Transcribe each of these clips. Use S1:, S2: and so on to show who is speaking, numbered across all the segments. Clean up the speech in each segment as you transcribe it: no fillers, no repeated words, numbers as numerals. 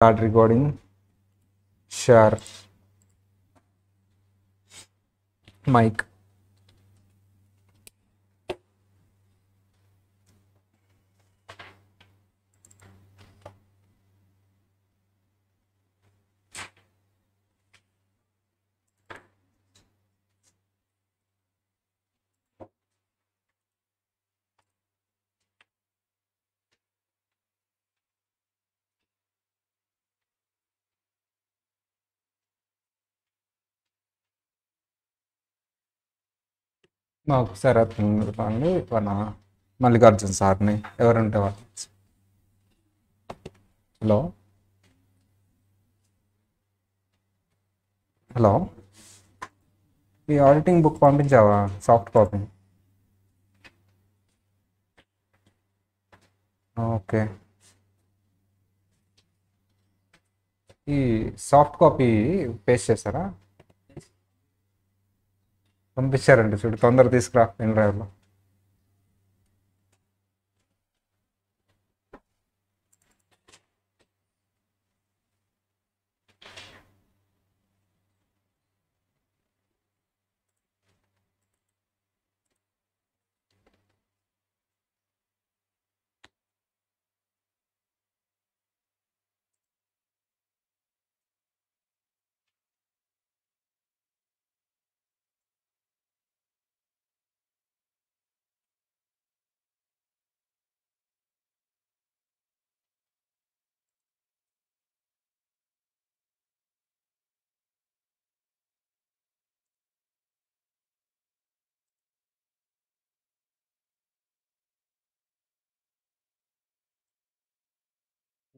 S1: Start recording. Share mic. ఒకసారి అతను మన మల్లికార్జున్ సార్ని ఎవరుంటే వాళ్ళు. హలో హలో ఈ ఆడిటింగ్ బుక్ పంపించావా? Soft copy. ఓకే, ఈ సాఫ్ట్ కాపీ పేస్ట్ చేస్తారా? పంపించారండి, చూడు తొందర తీసుకురా పెన్ డ్రైవ్లో.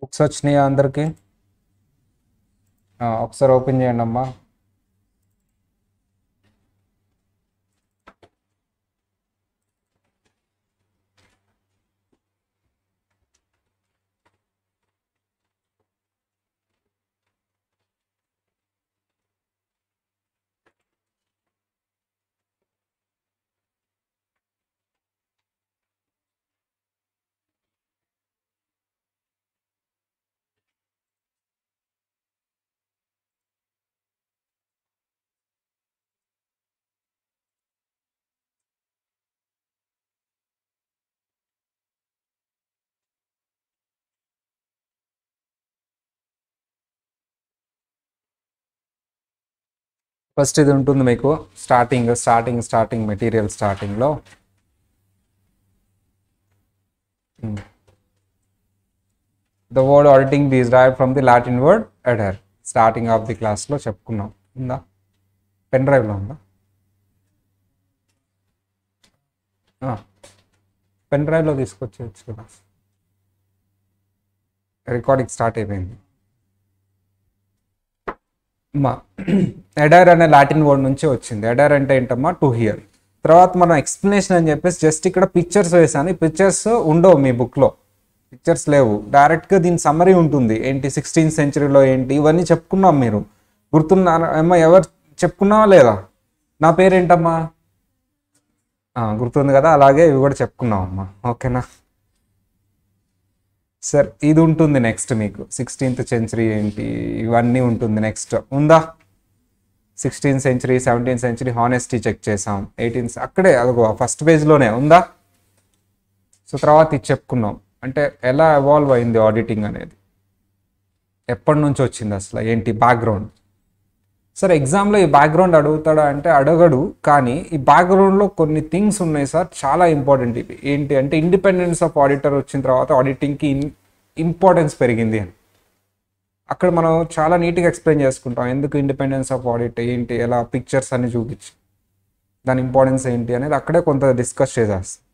S1: బుక్స్ వచ్చినాయా అందరికి? ఒకసారి ఓపెన్ చేయండి అమ్మా. ఫస్ట్ ఇది ఉంటుంది మీకు స్టార్టింగ్ మెటీరియల్ స్టార్టింగ్లో. The word auditing is derived from the Latin word అడర్. స్టార్టింగ్ ఆఫ్ ది క్లాస్లో చెప్పుకున్నాం. ఉందా? పెన్ డ్రైవ్లో ఉందా? పెన్ డ్రైవ్లో తీసుకొచ్చేయచ్చు కదా. రికార్డింగ్ స్టార్ట్ అయిపోయింది. మా ఎడర్ అనే లాటిన్ వర్డ్ నుంచి వచ్చింది. ఎడర్ అంటే ఏంటమ్మా? To hear. తర్వాత మనం ఎక్స్ప్లెనేషన్ అని చెప్పేసి జస్ట్ ఇక్కడ పిక్చర్స్ వేసాను. ఈ పిక్చర్స్ ఉండవు మీ బుక్లో, పిక్చర్స్ లేవు. డైరెక్ట్గా దీని సమ్మరీ ఉంటుంది. ఏంటి 16th centuryలో ఏంటి ఇవన్నీ చెప్పుకున్నాం. మీరు గుర్తున్నారా అమ్మా? ఎవరు చెప్పుకున్నావా లేదా? నా పేరు ఏంటమ్మా? గుర్తుంది కదా. అలాగే ఇవి కూడా చెప్పుకున్నాం అమ్మా. ఓకేనా సార్? ఇది ఉంటుంది నెక్స్ట్ మీకు 16th century ఏంటి ఇవన్నీ ఉంటుంది. నెక్స్ట్ ఉందా? 16th century 17th century honesty check చేసాం. 18th అక్కడే అదిగో ఫస్ట్ పేజ్లోనే ఉందా? సో తర్వాత ఇది చెప్పుకున్నాం. అంటే ఎలా ఎవాల్వ్ అయింది ఆడిటింగ్ అనేది, ఎప్పటి నుంచి వచ్చింది అసలు, ఏంటి బ్యాక్గ్రౌండ్. సార్ ఎగ్జామ్లో ఈ బ్యాక్గ్రౌండ్ అడుగుతాడా అంటే అడగడు, కానీ ఈ బ్యాక్గ్రౌండ్లో కొన్ని థింగ్స్ ఉన్నాయి సార్, చాలా ఇంపార్టెంట్. ఇవి ఏంటి అంటే ఇండిపెండెన్స్ ఆఫ్ ఆడిటర్ వచ్చిన తర్వాత ఆడిటింగ్కి ఇంపార్టెన్స్ పెరిగింది అని. అక్కడ మనం చాలా నీట్గా ఎక్స్ప్లెయిన్ చేసుకుంటాం. ఎందుకు ఇండిపెండెన్స్ ఆఫ్ ఆడిట్ ఏంటి, ఎలా పిక్చర్స్ అన్ని చూపించి దాని ఇంపార్టెన్స్ ఏంటి అనేది అక్కడే కొంత డిస్కస్ చేసేస్తాం.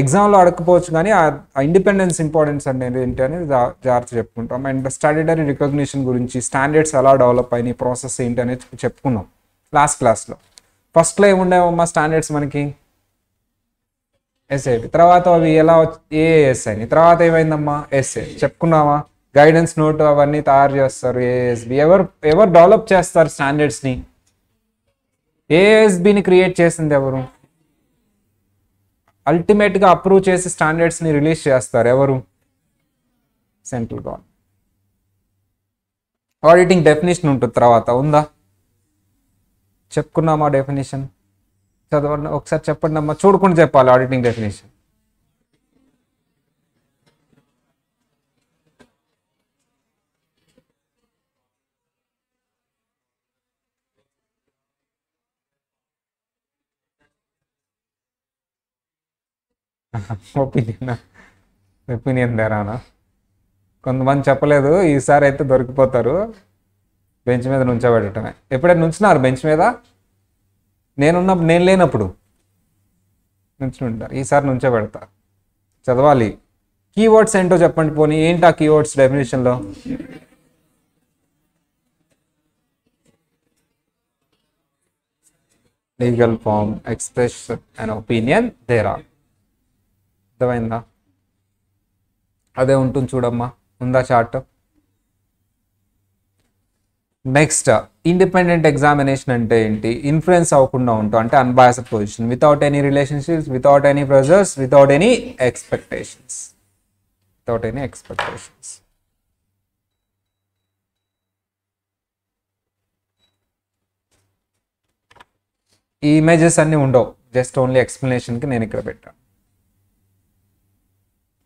S1: ఎగ్జామ్లో అడగకపోవచ్చు, కానీ ఆ ఇండిపెండెన్స్ ఇంపార్టెన్స్ అనేది ఏంటి అనేది జాగ్రత్త చెప్పుకుంటాం. అండ్ స్టాట్యుటరీ రికగ్నిషన్ గురించి, స్టాండర్డ్స్ ఎలా డెవలప్ అయినాయి, ప్రాసెస్ ఏంటి అనేది చెప్పుకున్నాం లాస్ట్ క్లాస్లో. ఫస్ట్లో ఏముండేవమ్మా స్టాండర్డ్స్ మనకి? ఎస్ఏటి. తర్వాత అవి ఎలా ఏఎస్ అయినాయి. తర్వాత ఏమైందమ్మా? ఎస్ఏ చెప్పుకున్నామా? గైడెన్స్ నోట్ అవన్నీ తయారు చేస్తారు ఏఎస్బి. ఎవరు డెవలప్ చేస్తారు స్టాండర్డ్స్ని? ఏఎస్బిని క్రియేట్ చేసింది ఎవరు? అల్టిమేట్గా అప్రూవ్ చేసి స్టాండర్డ్స్ని రిలీజ్ చేస్తారు ఎవరు? Central government. ఆడిటింగ్ డెఫినేషన్ ఉంటుంది తర్వాత, ఉందా? చెప్పుకున్నామా డెఫినేషన్? చదవండి ఒకసారి, చెప్పండి అమ్మా, చూడకుండా చెప్పాలి ఆడిటింగ్ డెఫినేషన్. ఒపీనియన్, ఒపీనియన్ దేరానా? కొంతమంది చెప్పలేదు, ఈసారి అయితే దొరికిపోతారు. బెంచ్ మీద నుంచోబెట్టడమే. ఎప్పుడైనా నుంచున్నారు బెంచ్ మీద? నేను లేనప్పుడు నుంచుంటారు, ఈసారి నుంచోబెడతా. చదవాలి. కీవర్డ్స్ ఏంటో చెప్పండి పోనీ. ఏంటి ఆ కీవర్డ్స్ డెఫినేషన్లో? Legal form, express and opinion దేరా. అర్థమైందా? అదే ఉంటుంది చూడమ్మా, ఉందా చార్ట్? నెక్స్ట్, ఇండిపెండెంట్ ఎగ్జామినేషన్ అంటే ఏంటి? ఇన్ఫ్లుయెన్స్ అవ్వకుండా ఉంటాం అంటే unbiased position, without any relationships, without any pressures, without any expectations. Without any expectations. ఈ ఇమేజెస్ అన్నీ ఉండవు, జస్ట్ ఓన్లీ ఎక్స్ప్లెనేషన్కి నేను ఇక్కడ పెట్టాను.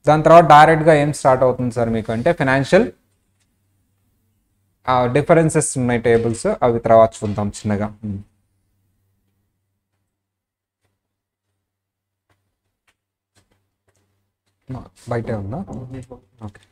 S1: దాని తర్వాత డైరెక్ట్గా ఏం స్టార్ట్ అవుతుంది సార్ మీకు అంటే ఫైనాన్షియల్ డిఫరెన్సెస్ ఉన్నాయి టేబుల్స్, అవి తర్వాత చూద్దాం చిన్నగా. బయటే ఉందా? ఓకే.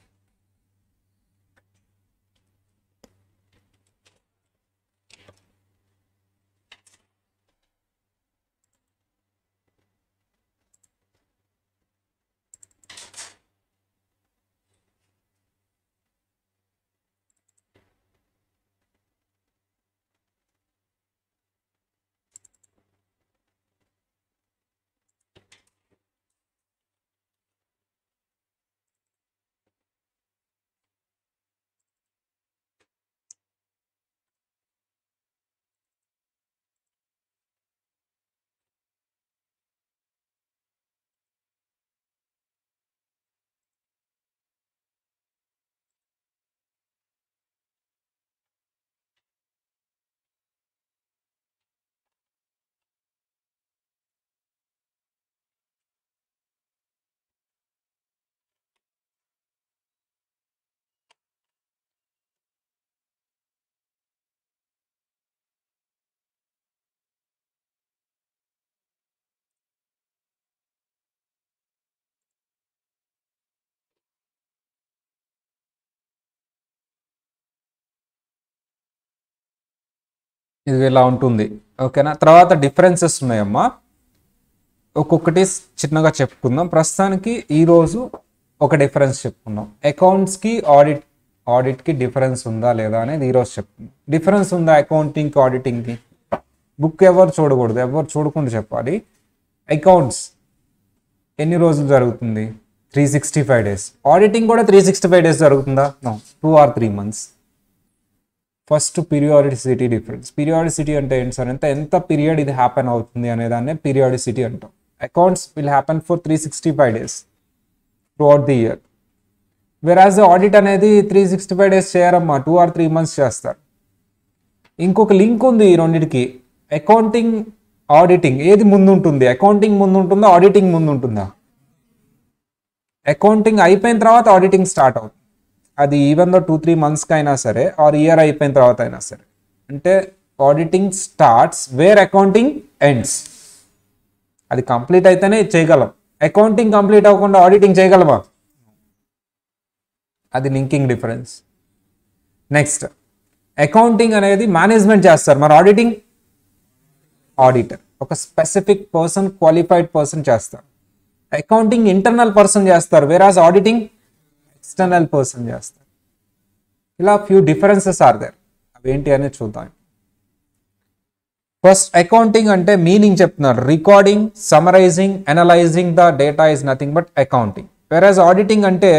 S1: ఇది ఇలా ఉంటుంది, ఓకేనా? తర్వాత డిఫరెన్సెస్ ఉన్నాయమ్మా, ఒక్కొక్కటి చిన్నగా చెప్పుకుందాం. ప్రస్తుతానికి ఈరోజు ఒక డిఫరెన్స్ చెప్పుకుందాం. అకౌంట్స్కి ఆడిట్కి డిఫరెన్స్ ఉందా లేదా అనేది ఈరోజు చెప్పుకుందాం. డిఫరెన్స్ ఉందా అకౌంటింగ్కి ఆడిటింగ్కి? బుక్ ఎవరు చూడకూడదు, ఎవరు చూడకుండా చెప్పాలి. అకౌంట్స్ ఎన్ని రోజులు జరుగుతుంది? 365 days. ఆడిటింగ్ కూడా 365 days జరుగుతుందా? No, 2 or 3 months. First periodicity difference. Periodicity అంటే ఏంటి సార్ అంటే ఎంత పీరియడ్ ఇది హ్యాపెన్ అవుతుంది అనే దాన్నే పీరియాడిసిటీ అంటాం. Accounts will happen for 365 days through out the year. వెరాజ్ ఆడిట్ అనేది 365 days చేయరమ్మా, 2 or 3 months చేస్తారు. ఇంకొక లింక్ ఉంది ఈ రెండింటికి. అకౌంటింగ్ ఆడిటింగ్ ఏది ముందు ఉంటుంది? అకౌంటింగ్ ముందు ఉంటుందా, ఆడిటింగ్ ముందు ఉంటుందా? అకౌంటింగ్ అయిపోయిన తర్వాత ఆడిటింగ్ స్టార్ట్ అవుతుంది. అది ఈవెన్ దో 2-3 monthsకి అయినా సరే, ఆర్ ఇయర్ అయిపోయిన తర్వాత అయినా సరే. అంటే auditing starts where accounting ends. అది కంప్లీట్ అయితేనే చేయగలం. అకౌంటింగ్ కంప్లీట్ అవ్వకుండా ఆడిటింగ్ చేయగలమా? అది లింకింగ్ డిఫరెన్స్. నెక్స్ట్, అకౌంటింగ్ అనేది మేనేజ్మెంట్ చేస్తారు, మరి ఆడిటింగ్ ఆడిటర్, ఒక స్పెసిఫిక్ పర్సన్, క్వాలిఫైడ్ పర్సన్ చేస్తారు. అకౌంటింగ్ ఇంటర్నల్ పర్సన్ చేస్తారు, వేరాజ్ ఆడిటింగ్ ఎక్స్టర్నల్ పర్సన్ చేస్తారు. ఇలా ఫ్యూ డిఫరెన్సెస్ ఆర్ దేర్. అవేంటి అనేది చూద్దాం. ఫస్ట్, అకౌంటింగ్ అంటే మీనింగ్ చెప్తున్నారు. Recording, summarising, analysing the data is nothing but accounting. Whereas auditing అంటే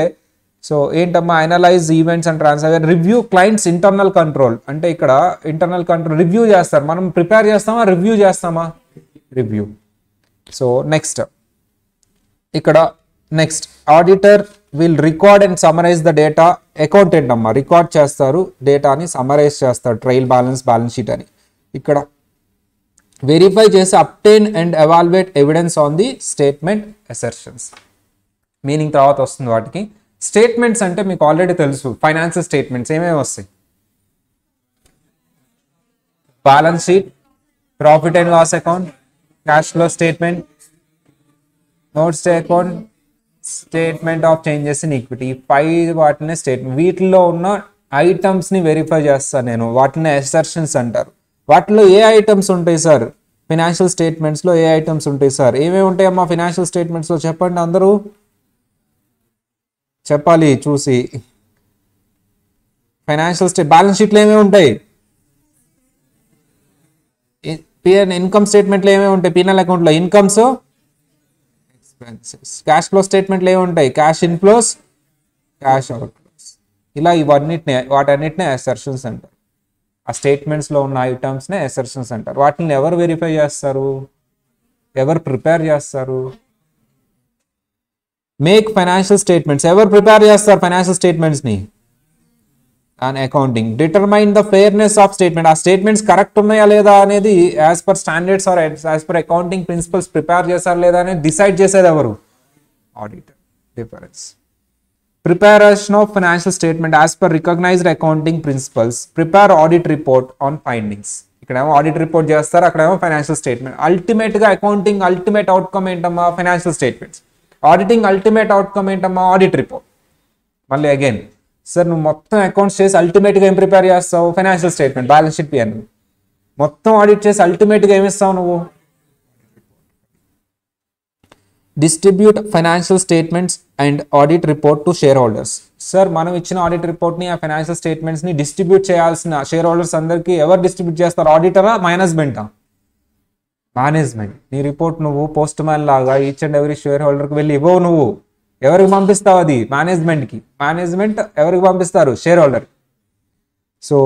S1: సో ఏంటమ్మా, analyse events and transaction, review clients internal control. అంటే ఇక్కడ ఇంటర్నల్ కంట్రోల్ రివ్యూ చేస్తారు. మనం ప్రిపేర్ చేస్తామా, రివ్యూ చేస్తామా? రివ్యూ. సో నెక్స్ట్, ఇక్కడ next, auditor will record and summarise the data accountant అమ్మ రికార్డ్ చేస్తారు, డేటాని సమరైజ్ చేస్తారు, ట్రయల్ బ్యాలెన్స్ షీట్ అని. ఇక్కడ వెరిఫై చేసి obtain and evaluate evidence on the statement assertions. Meaning తర్వాత వస్తుంది వాటికి. స్టేట్మెంట్స్ అంటే మీకు ఆల్రెడీ తెలుసు, ఫైనాన్షియల్ స్టేట్మెంట్స్ ఏమేమి వస్తాయి? Balance sheet, profit and loss account, cash flow statement, notes to account, statement of changes in equity. 5 వాటిని స్టేట్మెంట్. వీటిలో ఉన్న ఐటమ్స్ని వెరిఫై చేస్తాను నేను, వాటిని అసర్షన్స్ అంటారు. వాటిలో ఏ ఐటమ్స్ ఉంటాయి సార్? ఫైనాన్షియల్ స్టేట్మెంట్స్లో ఏ ఐటమ్స్ ఉంటాయి సార్? ఏమేమి ఉంటాయి అమ్మా ఫైనాన్షియల్ స్టేట్మెంట్స్లో? చెప్పండి అందరూ, చెప్పాలి చూసి. ఫైనాన్షియల్ బ్యాలెన్స్ షీట్లో ఏమేమి ఉంటాయి? ఇన్కమ్ స్టేట్మెంట్లో ఏమేమి ఉంటాయి? పీనల్ అకౌంట్లో ఇన్కమ్స్, ఎక్స్పెన్సెస్. క్యాష్ ఫ్లో స్టేట్మెంట్లో ఏమి ఉంటాయి? Cash inflows, cash outflows. ఇలా వాటన్నిటిని అసర్షన్స్ అంటారు. ఆ స్టేట్మెంట్స్లో ఉన్న ఐటమ్స్నే అసర్షన్స్ అంటారు. వాటిని ఎవరు వెరిఫై చేస్తారు? ఎవరు ప్రిపేర్ చేస్తారు? Make financial statements. ఎవరు ప్రిపేర్ చేస్తారు ఫైనాన్షియల్ స్టేట్మెంట్స్ని? And accounting. Determine the fairness of statement. ఆ స్టేట్మెంట్స్ కరెక్ట్ ఉన్నాయా లేదా అనేది as per standards or as per accounting principles prepare చేశారా లేదా అనేది డిసైడ్ చేసేది ఎవరు? Auditor. Difference. Preparation of financial statement as per recognized accounting principles. Prepare audit report on findings. ఇక్కడేమో ఆడిట్ రిపోర్ట్ చేస్తారు, అక్కడేమో ఫైనాన్షియల్ స్టేట్మెంట్. అల్టిమేట్గా అకౌంటింగ్ అల్టిమేట్ అవుట్కమ్ ఏంటమ్మా? Financial statements. Auditing ultimate outcome ఏంటమ్మా? Audit report. మళ్ళీ again sir నువ్వు మొత్తం accounts చేసి అల్టిమేట్గా ఏం ప్రిపేర్ చేస్తావు? Financial statement, balance sheet, PNL. మొత్తం ఆడిట్ చేసి అల్టిమేట్గా ఏమిస్తావు నువ్వు? Distribute financial statements and audit report to shareholders. Sir మనం ఇచ్చిన ఆడిట్ రిపోర్ట్ని, ఆ ఫైనాన్షియల్ స్టేట్మెంట్స్ని డిస్ట్రిబ్యూట్ చేయాల్సిన షేర్ హోల్డర్స్ అందరికీ ఎవరు డిస్ట్రిబ్యూట్ చేస్తారు? ఆడిటరా, మేనేజ్మెంటా? మేనేజ్మెంట్. నీ రిపోర్ట్ నువ్వు పోస్ట్ మ్యాన్ లాగా ఈచ్ అండ్ ఎవరీ షేర్ హోల్డర్కి వెళ్ళి ఇవ్వవు. నువ్వు ఎవరికి పంపిస్తావు? అది మేనేజ్మెంట్కి. మేనేజ్మెంట్ ఎవరికి పంపిస్తారు? Shareholder. So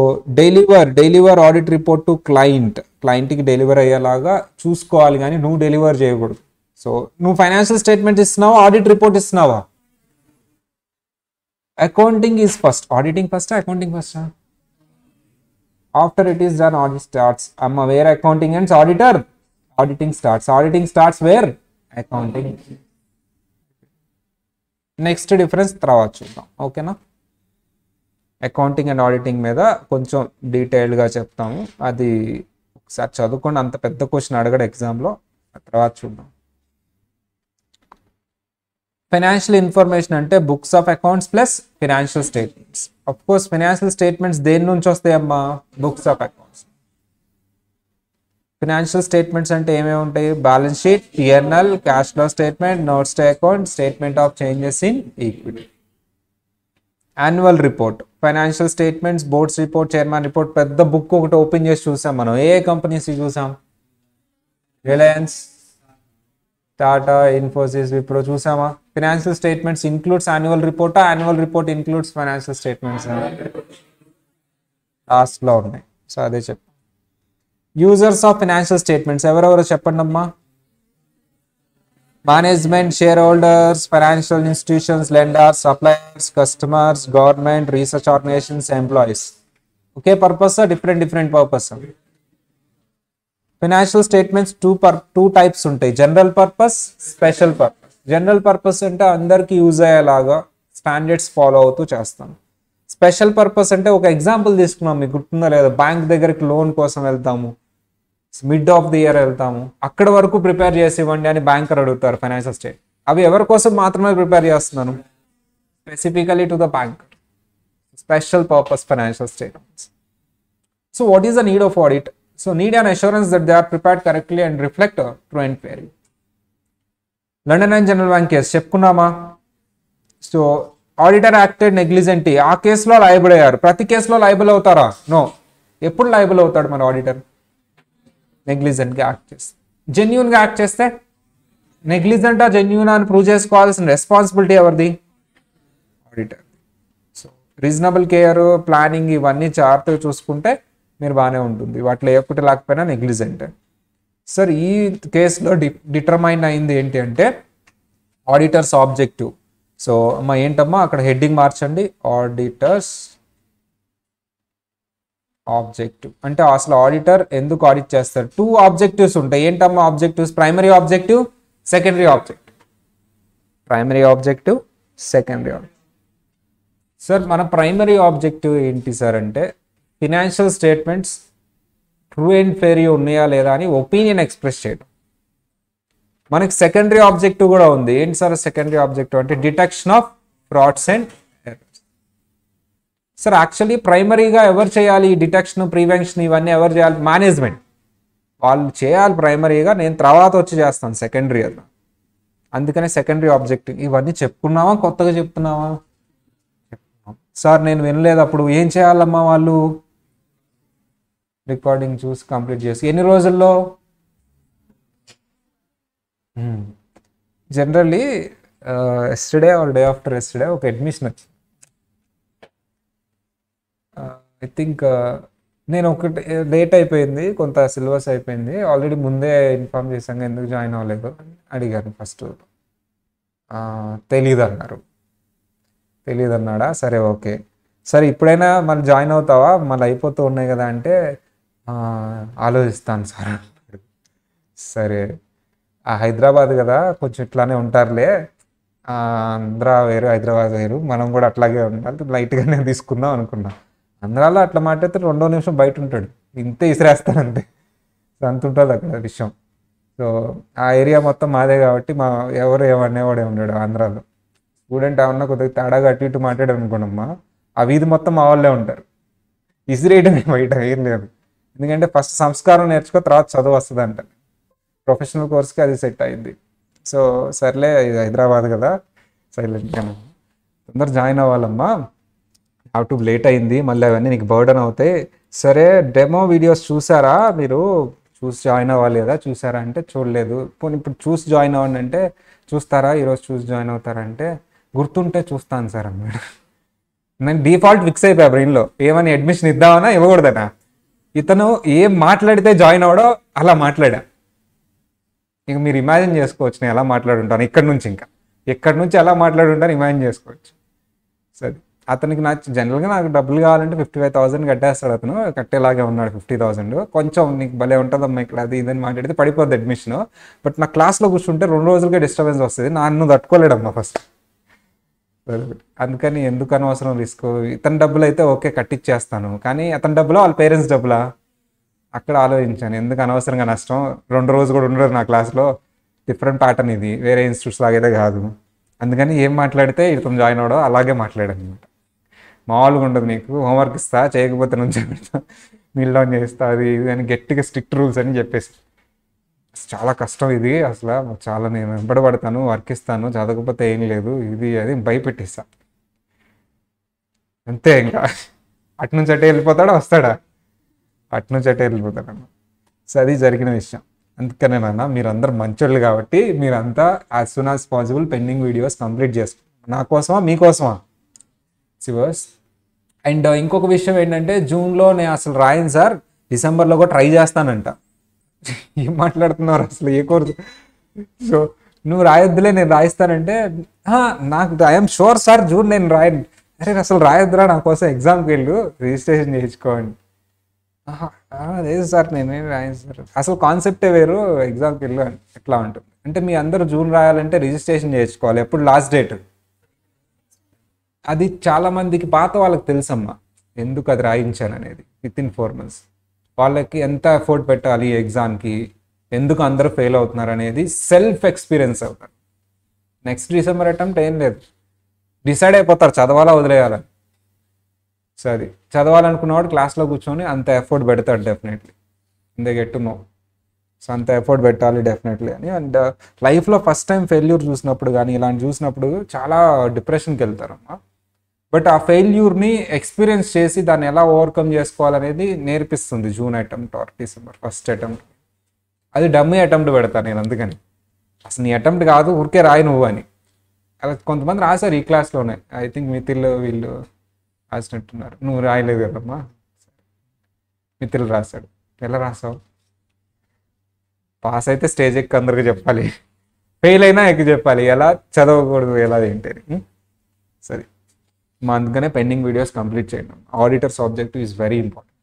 S1: deliver audit report to క్లయింట్కి డెలివర్ అయ్యేలాగా చూసుకోవాలి, కానీ నువ్వు డెలివర్ చేయకూడదు. సో నువ్వు ఫైనాన్షియల్ స్టేట్మెంట్ ఇస్తున్నావా, ఆడిట్ రిపోర్ట్ ఇస్తున్నావా? Accounting is first. Auditing first, accounting first. After it is done audit starts. అమ్మ where accounting and auditing starts. Auditing starts where accounting. Next difference తర్వాత చూద్దాం, ఓకేనా? అకౌంటింగ్ అండ్ ఆడిటింగ్ మీద కొంచెం డీటెయిల్డ్గా చెప్తాము. అది ఒకసారి చదువుకోండి, అంత పెద్ద క్వశ్చన్ అడగడు ఎగ్జామ్లో. తర్వాత చూద్దాం. ఫైనాన్షియల్ ఇన్ఫర్మేషన్ అంటే books of accounts plus financial statements. Of course financial statements దేని నుంచి వస్తాయమ్మా? Books of accounts. Financial statements అంటే ఏమేమి ఉంటాయి? Balance sheet, PNL, cash flow statement, notes to account, statement of changes in equity. Annual report, financial statements, boards report, chairman report. పెద్ద book ఒకటి open చేసి చూసాం మనం. ఏ కంపెనీస్ చూసాం? రిలయన్స్, టాటా, ఇన్ఫోసిస్, విప్రో చూసామా? Financial statements includes annual report, annual report includes financial statements. లాస్ట్లో ఉన్నాయి. సో అదే చెప్పు. యూజర్స్ ఆఫ్ ఫైనాన్షియల్ స్టేట్మెంట్స్ ఎవరెవరో చెప్పండి అమ్మా. Management, shareholders, financial institutions, lenders, suppliers, customers, government, research organisations, employees. ఒకే purpose, different purpose. Financial statements two types ఉంటాయి, general purpose, special purpose. General purpose అంటే అందరికీ యూజ్ అయ్యేలాగా స్టాండర్డ్స్ ఫాలో అవుతూ చేస్తాం. స్పెషల్ పర్పస్ అంటే ఒక ఎగ్జాంపుల్ తీసుకున్నాం, మీకు గుర్తుందా లేదా? బ్యాంక్ దగ్గరికి లోన్ కోసం వెళ్తాము, మిడ్ ఆఫ్ ది ఇయర్ వెళ్తాము, అక్కడ వరకు ప్రిపేర్ చేసి ఇవ్వండి అని బ్యాంకర్ అడుగుతారు ఫైనాన్షియల్ స్టేట్. అవి ఎవరి కోసం మాత్రమే ప్రిపేర్ చేస్తున్నాను? Specifically to the bank. Special purpose financial statements. So what is the need of audit? So need an assurance that they are prepared correctly and reflect true and fair. London and General Bank case చెప్పుకున్నామా? So auditor acted negligently. ఆ కేసులో liable అయ్యారు. ప్రతి కేసులో liable అవుతారా? No. ఎప్పుడు liable అవుతాడు మన ఆడిటర్? నెగ్లిజెంట్గా యాక్ట్ చేస్తే. జెన్యూన్గా యాక్ట్ చేస్తే నెగ్లిజెంటా జెన్యూన్ అని ప్రూవ్ చేసుకోవాల్సిన రెస్పాన్సిబిలిటీ ఎవరిది? Auditor. So reasonable care, planning ఇవన్నీ జాగ్రత్తగా చూసుకుంటే మీరు బాగానే ఉంటుంది. వాటిలో ఏపటి లేకపోయినా నెగ్లిజెంట్. సార్ ఈ కేసులో డిటర్మైన్ అయింది ఏంటి అంటే ఆడిటర్స్ ఆబ్జెక్టివ్. సో అమ్మా ఏంటమ్మా అక్కడ హెడ్డింగ్ మార్చండి, ఆడిటర్స్ ఆబ్జెక్టివ్. అంటే అసలు ఆడిటర్ ఎందుకు ఆడిట్ చేస్తారు? 2 ఆబ్జెక్టివ్స్ ఉంటాయి. ఏంటమ్మా objectives? Primary objective, secondary objective. Primary objective, secondary objective. Sir మన ప్రైమరీ ఆబ్జెక్టివ్ ఏంటి సార్ అంటే financial statements true and fair ఉన్నాయా లేదా అని ఒపీనియన్ ఎక్స్ప్రెస్ చేయడం. మనకి సెకండరీ ఆబ్జెక్టివ్ కూడా ఉంది. ఏంటి సార్ సెకండరీ ఆబ్జెక్టివ్ అంటే detection of frauds and errors. Sir actually ప్రైమరీగా ఎవరు చేయాలి ఈ డిటెక్షన్, ప్రివెన్షన్ ఇవన్నీ ఎవరు చేయాలి? మేనేజ్మెంట్ వాళ్ళు చేయాలి ప్రైమరీగా, నేను తర్వాత వచ్చి చేస్తాను సెకండరీ అది. అందుకనే సెకండరీ ఆబ్జెక్టివ్. ఇవన్నీ చెప్పుకున్నావా కొత్తగా చెప్తున్నావా? సార్ నేను వినలేదు. అప్పుడు ఏం చేయాలమ్మా వాళ్ళు? రికార్డింగ్ చూసి కంప్లీట్ చేసి ఎన్ని రోజుల్లో? Generally yesterday or day after yesterday ఒక అడ్మిషన్ వచ్చింది. ఐ థింక్ నేను ఒకటి లేట్ అయిపోయింది, కొంత సిలబస్ అయిపోయింది ఆల్రెడీ. ముందే ఇన్ఫార్మ్ చేశాను ఎందుకు జాయిన్ అవ్వలేదు అని అడిగాను. ఫస్ట్ తెలీదు అన్నారు. తెలియదు అన్నాడా? సరే ఓకే, సరే ఇప్పుడైనా మళ్ళీ జాయిన్ అవుతావా, మళ్ళీ అయిపోతూ ఉన్నాయి కదా అంటే ఆలోచిస్తాను సార్ అన్నాడు. సరే హైదరాబాద్ కదా కొంచెం ఇట్లానే ఉంటారులే, ఆంధ్ర వేరు హైదరాబాద్ వేరు, మనం కూడా అట్లాగే ఉండాలి, లైట్గానే తీసుకుందాం అనుకున్నా. ఆంధ్రాలో అట్లా మాట్లాడితే 2వ నిమిషం బయట ఉంటాడు, ఇంతే ఇసిరేస్తానంతే. అంత ఉంటుంది అక్కడ విషయం. సో ఆ ఏరియా మొత్తం మాదే కాబట్టి ఎవరు ఏమనేవాడే ఉన్నాడు ఆంధ్రాలో. స్టూడెంట్ ఏమన్నా కొద్దిగా తేడాగా అటు ఇటు మాట్లాడారు అనుకోనమ్మా, ఆ వీధి మొత్తం మా వాళ్ళే ఉంటారు. ఇసిరేయటమే, బయట ఏం లేదు. ఎందుకంటే ఫస్ట్ సంస్కారం నేర్చుకో, తర్వాత చదువు వస్తుంది అంట. ప్రొఫెషనల్ కోర్స్కి అది సెట్ అయింది. సో సర్లే ఇది హైదరాబాద్ కదా సైలెంట్గా తొందర జాయిన్ అవ్వాలమ్మా, టు లేట్ అయింది, మళ్ళీ అవన్నీ నీకు బర్డన్ అవుతాయి. సరే డెమో వీడియోస్ చూసారా మీరు? చూసి జాయిన్ అవ్వాలి కదా, చూసారా అంటే చూడలేదు. పోనీ ఇప్పుడు చూసి జాయిన్ అవ్వండి అంటే చూస్తారా, ఈరోజు చూసి జాయిన్ అవుతారంటే గుర్తుంటే చూస్తాను సార్ అన్నాడు. నేను డిఫాల్ట్ ఫిక్స్ అయిపోయా బ్రెయిన్లో, ఏమని అడ్మిషన్ ఇద్దామన్నా ఇవ్వకూడదనా. ఇతను ఏం మాట్లాడితే జాయిన్ అవ్వడో అలా మాట్లాడా. ఇక మీరు ఇమాజిన్ చేసుకోవచ్చు నేను ఎలా మాట్లాడుంటాను ఇక్కడి నుంచి ఎలా మాట్లాడుంటాను ఇమాజిన్ చేసుకోవచ్చు. సరే అతనికి జనరల్గా నాకు డబ్బులు కావాలంటే 55,000 కట్టేస్తాడు అతను, కట్టేలాగే ఉన్నాడు 50,000. కొంచెం నీకు భలే ఉంటుందమ్మా ఇక్కడ అది ఇదని మాట్లాడితే పడిపోద్ది అడ్మిషన్. బట్ నా క్లాస్లో కూర్చుంటే 2 రోజులకే డిస్టర్బెన్స్ వస్తుంది, నన్ను తట్టుకోలేడమ్మా ఫస్ట్. అందుకని ఎందుకు అనవసరం రిస్క్. ఇతని డబ్బులు అయితే ఓకే కట్టిచ్చేస్తాను, కానీ అతని డబ్బులా వాళ్ళ పేరెంట్స్ డబ్బులా అక్కడ ఆలోచించాను. ఎందుకు అనవసరంగా నష్టం. 2 రోజులు కూడా ఉండరు నా క్లాస్లో, డిఫరెంట్ ప్యాటర్న్ ఇది, వేరే ఇన్స్టిట్యూట్స్ లాగైతే కాదు. అందుకని ఏం మాట్లాడితే ఇతను జాయిన్ అవ్వడం అలాగే మాట్లాడాను అనమాట. మామూలుగా ఉండదు, నీకు హోంవర్క్ ఇస్తా చేయకపోతే నుంచి పెడతా, మీల్ డౌన్ చేస్తా, అది ఇది అని గట్టిగా స్ట్రిక్ట్ రూల్స్ అని చెప్పేసి. చాలా కష్టం ఇది అసలు, చాలా నేను వెంబడబడతాను, వర్క్ ఇస్తాను, చదవకపోతే ఏం లేదు, ఇది అది భయపెట్టిస్తా అంతే. ఇంకా అటునుంచి అటే వెళ్ళిపోతాడా, వస్తాడా అటునుంచి అటే వెళ్ళిపోతాడన్న. సో అది జరిగిన విషయం. అందుకనే నాన్న మీరందరూ మంచోళ్ళు కాబట్టి మీరంతా as soon as possible pending videos complete చేసుకోండి. నా కోసమా మీకోసమా సివర్స్. అండ్ ఇంకొక విషయం ఏంటంటే జూన్లో నేను అసలు రాయను సార్, డిసెంబర్లో కూడా ట్రై చేస్తానంట. ఏం మాట్లాడుతున్నారు అసలు, ఏ కోర్సు? సో నువ్వు రాయొద్దులే నేను రాయిస్తానంటే నాకు ఐఎమ్ షూర్ సార్ జూన్ నేను రాయను. అరే అసలు రాయొద్దురా, నా కోసం ఎగ్జామ్కి వెళ్ళు రిజిస్ట్రేషన్ చేయించుకోండి. లేదు సార్ నేనేం రాయను సార్, అసలు కాన్సెప్టే వేరు, ఎగ్జామ్కి వెళ్ళు అని ఎట్లా ఉంటుంది. అంటే మీ అందరూ జూన్ రాయాలంటే రిజిస్ట్రేషన్ చేయించుకోవాలి. ఎప్పుడు లాస్ట్ డేట్ అది చాలామందికి పాత వాళ్ళకి తెలుసమ్మా ఎందుకు అది రాయించాను అనేది. విత్ ఇన్ 4 months వాళ్ళకి ఎంత ఎఫర్ట్ పెట్టాలి ఎగ్జామ్కి, ఎందుకు అందరూ ఫెయిల్ అవుతున్నారు అనేది సెల్ఫ్ ఎక్స్పీరియన్స్ అవుతారు. నెక్స్ట్ డిసెంబర్ అటెంప్ట్ ఏం లేదు, డిసైడ్ అయిపోతారు చదవాలా వదిలేయాలని. సో అది చదవాలనుకున్నవాడు క్లాస్లో కూర్చొని అంత ఎఫర్ట్ పెడతాడు definitely, they get to know. So అంత ఎఫర్ట్ పెట్టాలి డెఫినెట్లీ అని. అండ్ లైఫ్లో ఫస్ట్ టైం ఫెయిల్యూర్ చూసినప్పుడు కానీ ఇలాంటి చూసినప్పుడు చాలా డిప్రెషన్కి వెళ్తారమ్మా. బట్ ఆ ఫెయిల్యూర్ని ఎక్స్పీరియన్స్ చేసి దాన్ని ఎలా ఓవర్కమ్ చేసుకోవాలనేది నేర్పిస్తుంది June attempt are December first attempt. అది డమ్మీ అటెంప్ట్ పెడతాను నేను, అందుకని అసలు నీ అటెంప్ట్ కాదు ఊరికే రాయి నువ్వు అని. అలా కొంతమంది రాశారు ఈ క్లాస్లోనే, ఐ థింక్ మిథిల్ వీళ్ళు రాసినట్టున్నారు. నువ్వు రాయలేదు కదమ్మా, మిథిల్ రాశాడు. ఎలా రాసావు? పాస్ అయితే స్టేజ్ ఎక్కి అందరికీ చెప్పాలి, ఫెయిల్ అయినా ఎక్కి చెప్పాలి, ఎలా చదవకూడదు ఎలా ఏంటి. సరే, మా అందుకనే పెండింగ్ వీడియోస్ కంప్లీట్ చేయడం. Auditors objective is very important.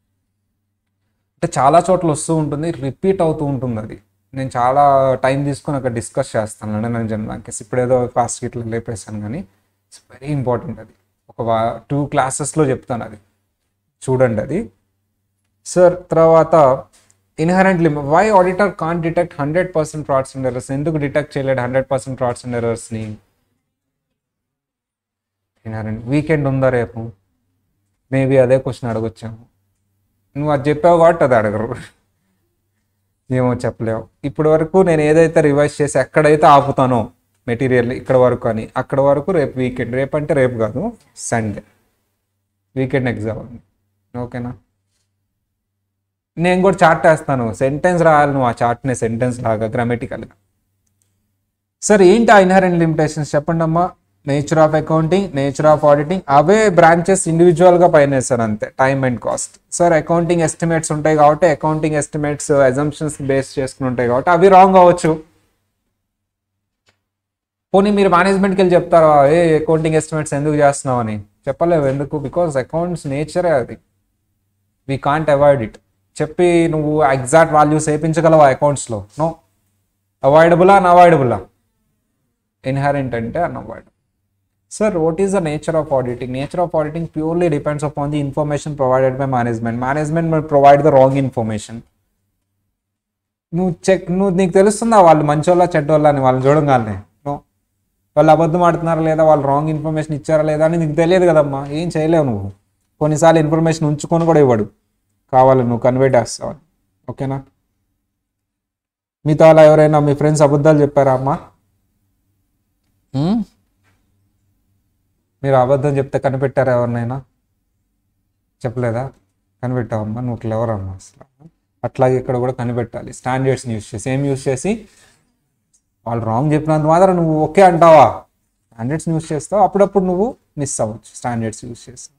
S1: అంటే చాలా చోట్ల వస్తూ ఉంటుంది, రిపీట్ అవుతూ ఉంటుంది. అది నేను చాలా టైం తీసుకొని అక్కడ డిస్కస్ చేస్తాను లండన్ అండ్ జనరల్ బ్యాంక్. ఇప్పుడు ఏదో ఫాస్ట్ ఇట్లా లేపేసాను, కానీ ఇట్స్ వెరీ ఇంపార్టెంట్. అది ఒక 2 క్లాసెస్లో చెప్తాను, అది చూడండి అది. సార్ తర్వాత inherent limit, why auditor can't detect 100% frauds and errors. ఎందుకు డిటెక్ట్ చేయలేడు 100% ఫ్రాడ్స్ అండ్ ఎర్రర్స్ని? ఇన్హరెంట్ వీకెండ్ ఉందా రేపు? మేబీ అదే క్వశ్చన్ అడగొచ్చాము. నువ్వు అది చెప్పావు కాబట్టి అది అడగరు, ఏమో చెప్పలేవు. ఇప్పటి వరకు నేను ఏదైతే రివైజ్ చేసి ఎక్కడైతే ఆపుతానో మెటీరియల్ ఇక్కడ వరకు అని, అక్కడ వరకు రేపు వీకెండ్. రేపు అంటే రేపు కాదు, సండే వీకెండ్ ఎగ్జామ్ ఉంది. ఓకేనా? నేను కూడా చార్ట్ వేస్తాను, సెంటెన్స్ రాయాలి నువ్వు ఆ చార్ట్ని సెంటెన్స్ లాగా గ్రామటికల్గా. సార్ ఏంటి ఆ ఇన్హరెంట్ లిమిటేషన్స్ చెప్పండి అమ్మా. Nature of accounting, nature of auditing, away branches ఇండివిజువల్గా పైన వేస్తారు అంతే. Time and cost. Sir accounting estimates ఉంటాయి కాబట్టి అకౌంటింగ్ ఎస్టిమేట్స్ అజంప్షన్స్ బేస్ చేసుకుని ఉంటాయి కాబట్టి అవి రాంగ్ అవ్వచ్చు. పోనీ మీరు మేనేజ్మెంట్కి వెళ్ళి చెప్తారా ఏ అకౌంటింగ్ ఎస్టిమేట్స్ ఎందుకు చేస్తున్నావు అని? చెప్పలేవు. ఎందుకు? బికాస్ అకౌంట్స్ నేచరే అది, వీ కాంట్ అవాయిడ్ ఇట్. చెప్పి నువ్వు ఎగ్జాక్ట్ వాల్యూస్ వేయించగలవా అకౌంట్స్లో? నో. అవాయిడబులా అన్అవాయిడబులా? ఇన్హరెంట్ అంటే unavoidable. Sir, what is the nature of auditing? Nature of auditing purely depends upon the information provided by management. Management will provide the wrong information. నీకు తెలుస్తుందా వాళ్ళు మంచోళ్ళ చెడ్డోళ్ళ అని వాళ్ళని చూడగానే? No. వాళ్ళు అబద్ధం ఆడుతున్నారా లేదా, వాళ్ళు రాంగ్ ఇన్ఫర్మేషన్ ఇచ్చారా లేదా అని నీకు తెలియదు కదమ్మా. ఏం చేయలేవు నువ్వు. కొన్నిసార్లు ఇన్ఫర్మేషన్ ఉంచుకొని కూడా ఇవ్వడు, కావాలి నువ్వు కన్వే చేస్తావు. ఓకేనా? మీతో అలా ఎవరైనా మీ ఫ్రెండ్స్ అబద్ధాలు చెప్పారా అమ్మా? మీరు అబద్ధం చెప్తే కనిపెట్టారా ఎవరినైనా? చెప్పలేదా? కనిపెట్టావమ్మా, నువ్వు క్లెవర్ అమ్మా అసలు. అట్లాగే ఇక్కడ కూడా కనిపెట్టాలి, స్టాండర్డ్స్ని యూస్ చేసి. ఏం యూస్ చేసి? వాళ్ళు రాంగ్ చెప్పినంత మాత్రం నువ్వు ఓకే అంటావా? స్టాండర్డ్స్ని యూస్ చేస్తావు, అప్పుడప్పుడు నువ్వు మిస్ అవ్వచ్చు స్టాండర్డ్స్ యూస్ చేస్తావు.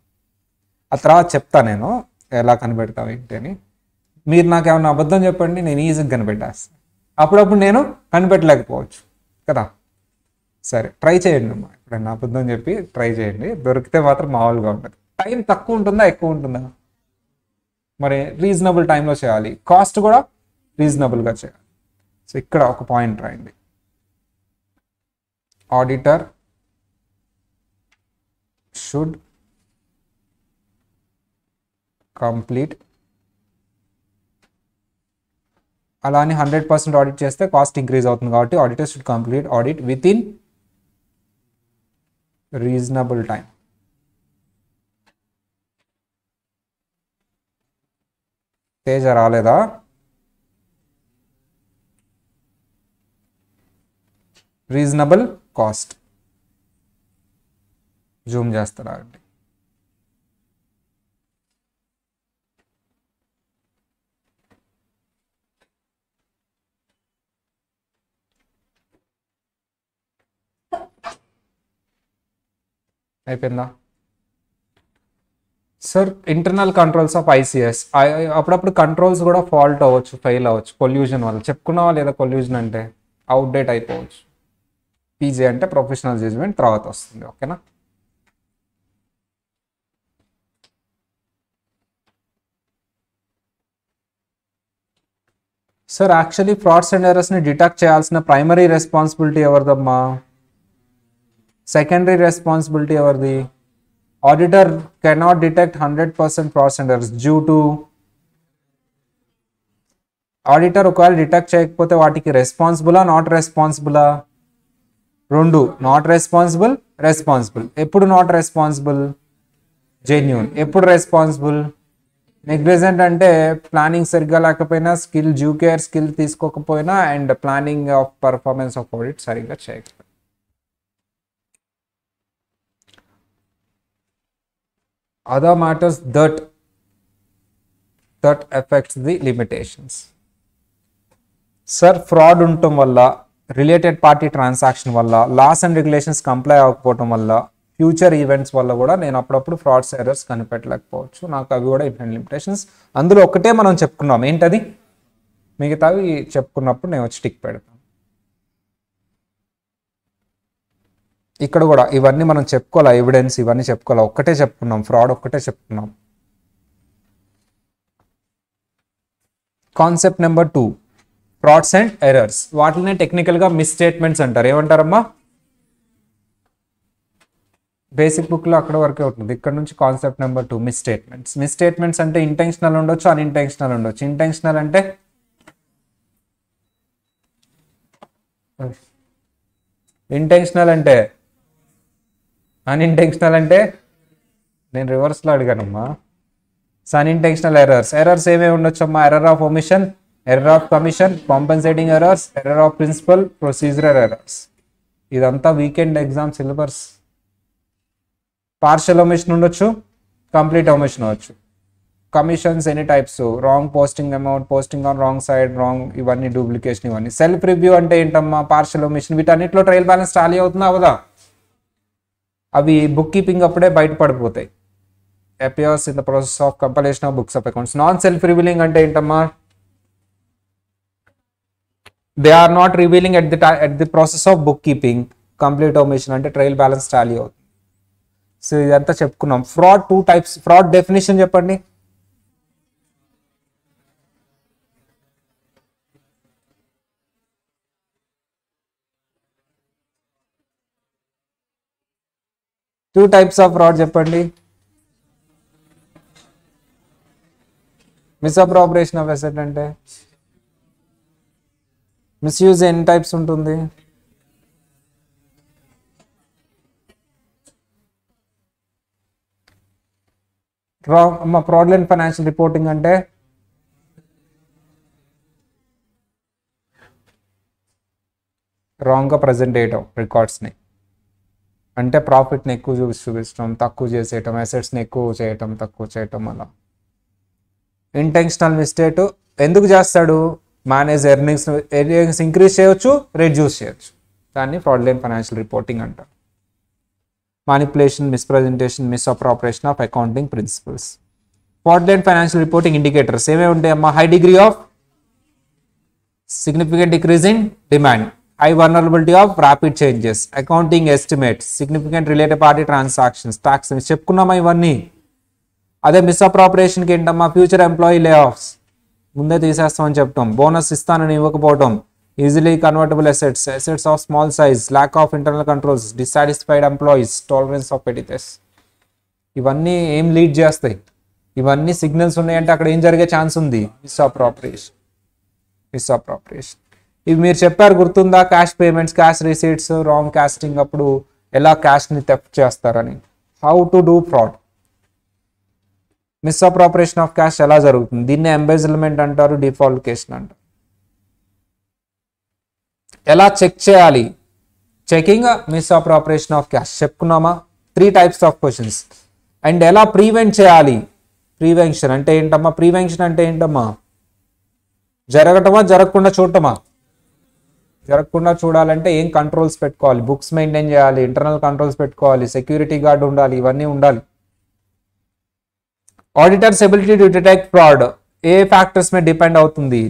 S1: ఆ తర్వాత చెప్తా నేను ఎలా కనిపెడతావు ఏంటి అని. మీరు నాకు ఏమన్నా అబద్ధం చెప్పండి, నేను ఈజీగా కనిపెట్టేస్తాను. అప్పుడప్పుడు నేను కనిపెట్టలేకపోవచ్చు కదా. సరే, ట్రై చేయండి అమ్మా. ఎప్పుడన్నా అబద్ధం చెప్పి ట్రై చేయండి, దొరికితే మాత్రం మామూలుగా ఉంటుంది. టైం తక్కువ ఉంటుందా ఎక్కువ ఉంటుందా? మరి రీజనబుల్ టైంలో చేయాలి, కాస్ట్ కూడా రీజనబుల్గా చేయాలి. సో ఇక్కడ ఒక పాయింట్ రాయండి. ఆడిటర్ షుడ్ కంప్లీట్, అలా అని 100% ఆడిట్ చేస్తే కాస్ట్ ఇంక్రీజ్ అవుతుంది కాబట్టి auditor should complete audit with in reasonable time. Teja రాలేదా? రీజనబుల్ కాస్ట్ జూమ్ చేస్తారా అండి? అయిపోయిందా? Sir internal controls of ICS, అప్పుడప్పుడు కంట్రోల్స్ కూడా ఫాల్ట్ అవ్వచ్చు, ఫెయిల్ అవ్వచ్చు కొల్యూజన్ వల్ల. చెప్పుకున్నావా లేదా? కొల్యూజన్ అంటే అవుట్డేట్ అయిపోవచ్చు. పీజే అంటే ప్రొఫెషనల్ జడ్జ్మెంట్ తర్వాత వస్తుంది. ఓకేనా? సార్ యాక్చువల్లీ ఫ్రాడ్స్ అండ్ ఎర్రర్స్ని డిటెక్ట్ చేయాల్సిన ప్రైమరీ రెస్పాన్సిబిలిటీ ఎవరిదమ్మా? సెకండరీ రెస్పాన్సిబిలిటీ ఎవరిది? Auditor cannot detect 100% frauds and errors due to auditor ఒకవేళ డిటెక్ట్ చేయకపోతే వాటికి రెస్పాన్సిబులా నాట్ రెస్పాన్సిబులా? రెండు. Not responsible, responsible. ఎప్పుడు నాట్ రెస్పాన్సిబుల్? జెన్యూన్. ఎప్పుడు రెస్పాన్సిబుల్? నెగ్లిజెంట్ అంటే ప్లానింగ్ సరిగ్గా లేకపోయినా, స్కిల్ డ్యూ కేర్ స్కిల్ తీసుకోకపోయినా, and planning of performance of audit సరిగ్గా చేయకపోయినా. Other matters that affects the limitations. Sir fraud ఉండటం వల్ల, రిలేటెడ్ పార్టీ ట్రాన్సాక్షన్ వల్ల, లాస్ అండ్ రెగ్యులేషన్స్ కంప్లై అవ్వకపోవటం వల్ల, ఫ్యూచర్ ఈవెంట్స్ వల్ల కూడా నేను అప్పుడప్పుడు ఫ్రాడ్స్ ఎర్రర్స్ కనిపెట్టలేకపోవచ్చు. నాకు అవి కూడా ఇన్హరెంట్ లిమిటేషన్స్. అందులో ఒకటే మనం చెప్పుకున్నాం, ఏంటది? మిగతావి చెప్పుకున్నప్పుడు నేను వచ్చి టిక్ పెడతాను. ఇక్కడ కూడా ఇవన్నీ మనం చెప్పుకోవాలి, ఎవిడెన్స్ ఇవన్నీ చెప్పుకోవాలి. ఒక్కటే చెప్పుకున్నాం, ఫ్రాడ్ ఒక్కటే చెప్పుకున్నాం. Concept number 2, frauds and errors. వాటినే టెక్నికల్గా మిస్ స్టేట్మెంట్స్ అంటారు. ఏమంటారమ్మా? బేసిక్ బుక్లో అక్కడ వరకే ఉంటుంది. ఇక్కడ నుంచి concept number 2, miss statements. Miss statements అంటే ఇంటెన్షనల్ ఉండొచ్చు, అన్ఇంటెన్షనల్ ఉండొచ్చు. ఇంటెన్షనల్ అంటే అన్ఇంటెన్షనల్ అంటే నేను రివర్స్లో అడిగానమ్మా. సో అన్ఇంటెన్షనల్ ఎర్రర్స్ ఏమేమి ఉండొచ్చు అమ్మా? Error of omission, error of commission, compensating errors, error of principle, procedural errors. ఇదంతా weekend exam syllabus. Partial omission ఉండొచ్చు, కంప్లీట్ ఒమిషన్ అవ్వచ్చు. Commissions any types, wrong posting amount, posting on wrong side, wrong, ఇవన్నీ duplication, ఇవన్నీ. Self review అంటే ఏంటమ్మా? Partial omission. వీటన్నిటిలో trial balance tally అవుతుందా అవదా? అవి బుక్ కీపింగ్ అప్పుడే బయటపడిపోతాయి. Appears in the process of compilation of books of accounts. Non self revealing అంటే ఏంటమ్మా? They are not revealing at the process of bookkeeping. Complete omission అంటే trial balance tally అవుతుంది. So ఇదంతా చెప్పుకున్నాం. Fraud 2 types. Fraud definition చెప్పండి. Two types of fraud చెప్పండి. Misappropriation of asset అంటే misuse ఎన్ని టైప్స్ ఉంటుంది? ఫ్రాడ్లెంట్ ఫైనాన్షియల్ రిపోర్టింగ్ అంటే రాంగ్గా ప్రజెంట్ చేయటం రికార్డ్స్ని. అంటే ప్రాఫిట్ని ఎక్కువ చూపించడం, తక్కువ చేసేయటం, అసెట్స్ని ఎక్కువ చేయటం, తక్కువ చేయటం. అలా ఇంటెన్షనల్ మిస్టేక్ ఎందుకు చేస్తాడు? మేనేజ్ ఎర్నింగ్స్ ఇంక్రీజ్ చేయొచ్చు, రెడ్యూస్ చేయొచ్చు. దాన్ని ఫ్రాడ్లెంట్ ఫైనాన్షియల్ రిపోర్టింగ్ అంటారు. Manipulation, misrepresentation, misappropriation of accounting principles. Fraudulent financial reporting indicators ఏమేమి ఉంటాయమ్మా? High degree of significant decrease in demand, high vulnerability of rapid changes, accounting estimates, significant related party transactions, tax చెప్పుకున్నామా ఇవన్నీ. అదే మిస్అప్రోప్రియేషన్కి ఏంటమ్మా? Future employee లే offs, ముందే తీసేస్తామని చెప్తాం. Bonus ఇస్తానని ఇవ్వకపోవడం, easily convertible assets, assets of small size, lack of internal controls, dissatisfied employees, tolerance of petites. ఇవన్నీ ఏం లీడ్ చేస్తాయి? ఇవన్నీ సిగ్నల్స్ ఉన్నాయంటే అక్కడ ఏం జరిగే ఛాన్స్ ఉంది? మిస్అప్రోప్రియేషన్. ఇవి మీరు చెప్పారు గుర్తుందా? Cash payments, cash receipts, wrong costing అప్పుడు ఎలా క్యాష్ని థెఫ్ట్ చేస్తారని. How to do fraud. Misappropriation of cash ఎలా జరుగుతుంది? దీన్ని ఎంబెజిల్మెంట్ అంటారు, డిఫాల్కేషన్ అంటారు. ఎలా చెక్ చేయాలి? చెకింగ్ మిస్అప్రోప్రియేషన్ ఆఫ్ క్యాష్ చెప్పుకున్నామా? 3 టైప్స్ ఆఫ్ క్వశ్చన్స్. అండ్ ఎలా ప్రివెంట్ చేయాలి? ప్రివెన్షన్ అంటే ఏంటమ్మా? ప్రివెన్షన్ అంటే ఏంటమ్మా? జరగటమా, జరగకుండా చూడటమా? జరగకుండా చూడాలంటే ఏం కంట్రోల్స్ పెట్టుకోవాలి? బుక్స్ మెయింటైన్ చేయాలి, ఇంటర్నల్ కంట్రోల్స్ పెట్టుకోవాలి, సెక్యూరిటీ గార్డ్ ఉండాలి, ఇవన్నీ ఉండాలి. Auditor's ability to detect fraud ఏ ఫ్యాక్టర్స్ మీద డిపెండ్ అవుతుంది?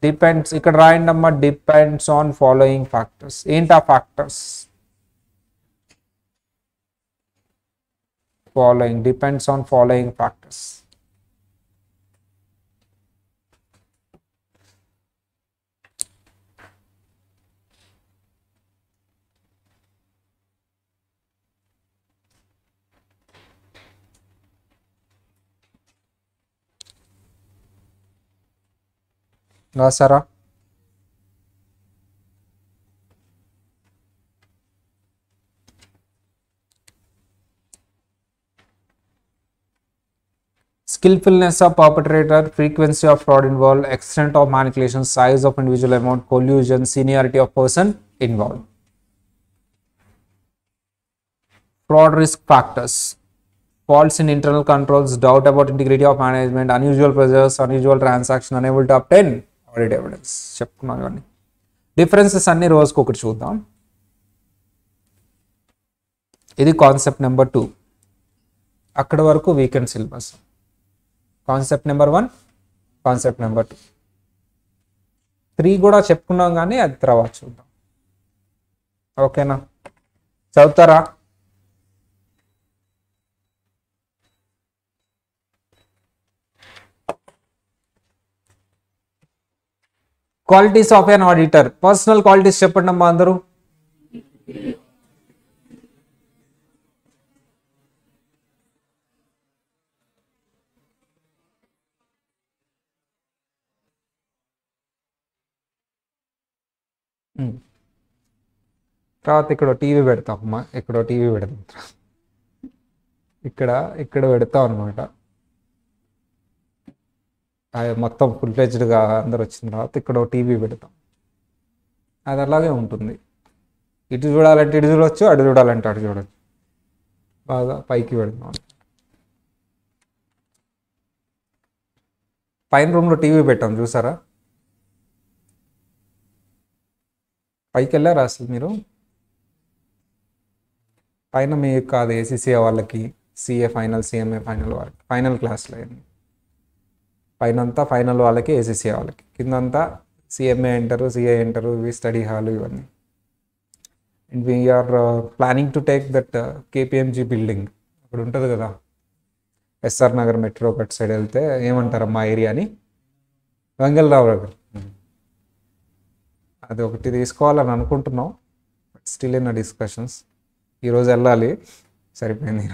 S1: డిపెండ్స్, ఇక్కడ రాయండి అమ్మా, డిపెండ్స్ ఆన్ ఫాలోయింగ్ ఫ్యాక్టర్స్. ఏంటి ఆ factors? Following, depends on following factors. రాసారా? skillfulness of perpetrator, frequency of fraud involved, extent of manipulation, size of individual amount, collusion, seniority of person involved. Fraud risk factors: faults in internal controls, doubt about integrity of management, unusual pressures, unusual transaction, unable to obtain audit evidence. చెప్పుకున్నాం ఇవన్నీ. Differences అన్ని రోజుకి ఒకటి చూద్దాం. ఇది concept number 2. అక్కడ వరకు weekend syllabus. Concept number 1, concept number 2, 3 కూడా చెప్పుకున్నాం కానీ అది తర్వాత చూద్దాం. ఓకేనా? చదువుతారా? Qualities of an auditor. Personal qualities చెప్పండి అమ్మా అందరూ. తర్వాత ఇక్కడ టీవీ పెడతాం అమ్మా, ఇక్కడ టీవీ పెడతాం, ఇక్కడ ఇక్కడ పెడతాం అనమాట. మొత్తం ఫుల్ ఫ్లెడ్జ్డ్గా అందరు వచ్చిన తర్వాత ఇక్కడ టీవీ పెడతాం. అది అలాగే ఉంటుంది. ఇటు చూడాలంటే ఇటు చూడవచ్చు, అటు చూడాలంటే అటు చూడవచ్చు. బాగా పైకి పెడతాం. పైన రూమ్లో టీవీ పెట్టాం చూసారా? పైకి వెళ్ళారా అసలు మీరు? పైన మీకు కాదు, ఏసీసీఏ వాళ్ళకి, సిఏ ఫైనల్, సిఎంఏ ఫైనల్ వాళ్ళకి ఫైనల్ క్లాస్లో అయ్యింది. పైన అంతా ఫైనల్ వాళ్ళకి, ఏసీసీఏ వాళ్ళకి, కిందంతా సిఎంఏ అంటారు, సిఏ అంటారు, ఇవి స్టడీ హాల్ ఇవన్నీ. And we're planning to take that KPMG building అక్కడ ఉంటుంది కదా, SR Nagar metro cut side వెళ్తే ఏమంటారు మా ఏరియాని, వెంగళరావు నగర్. అది ఒకటి తీసుకోవాలని అనుకుంటున్నాం, బట్ స్టిల్ ఇన్ డిస్కషన్స్. ఈరోజు వెళ్ళాలి, సరిపోయింది.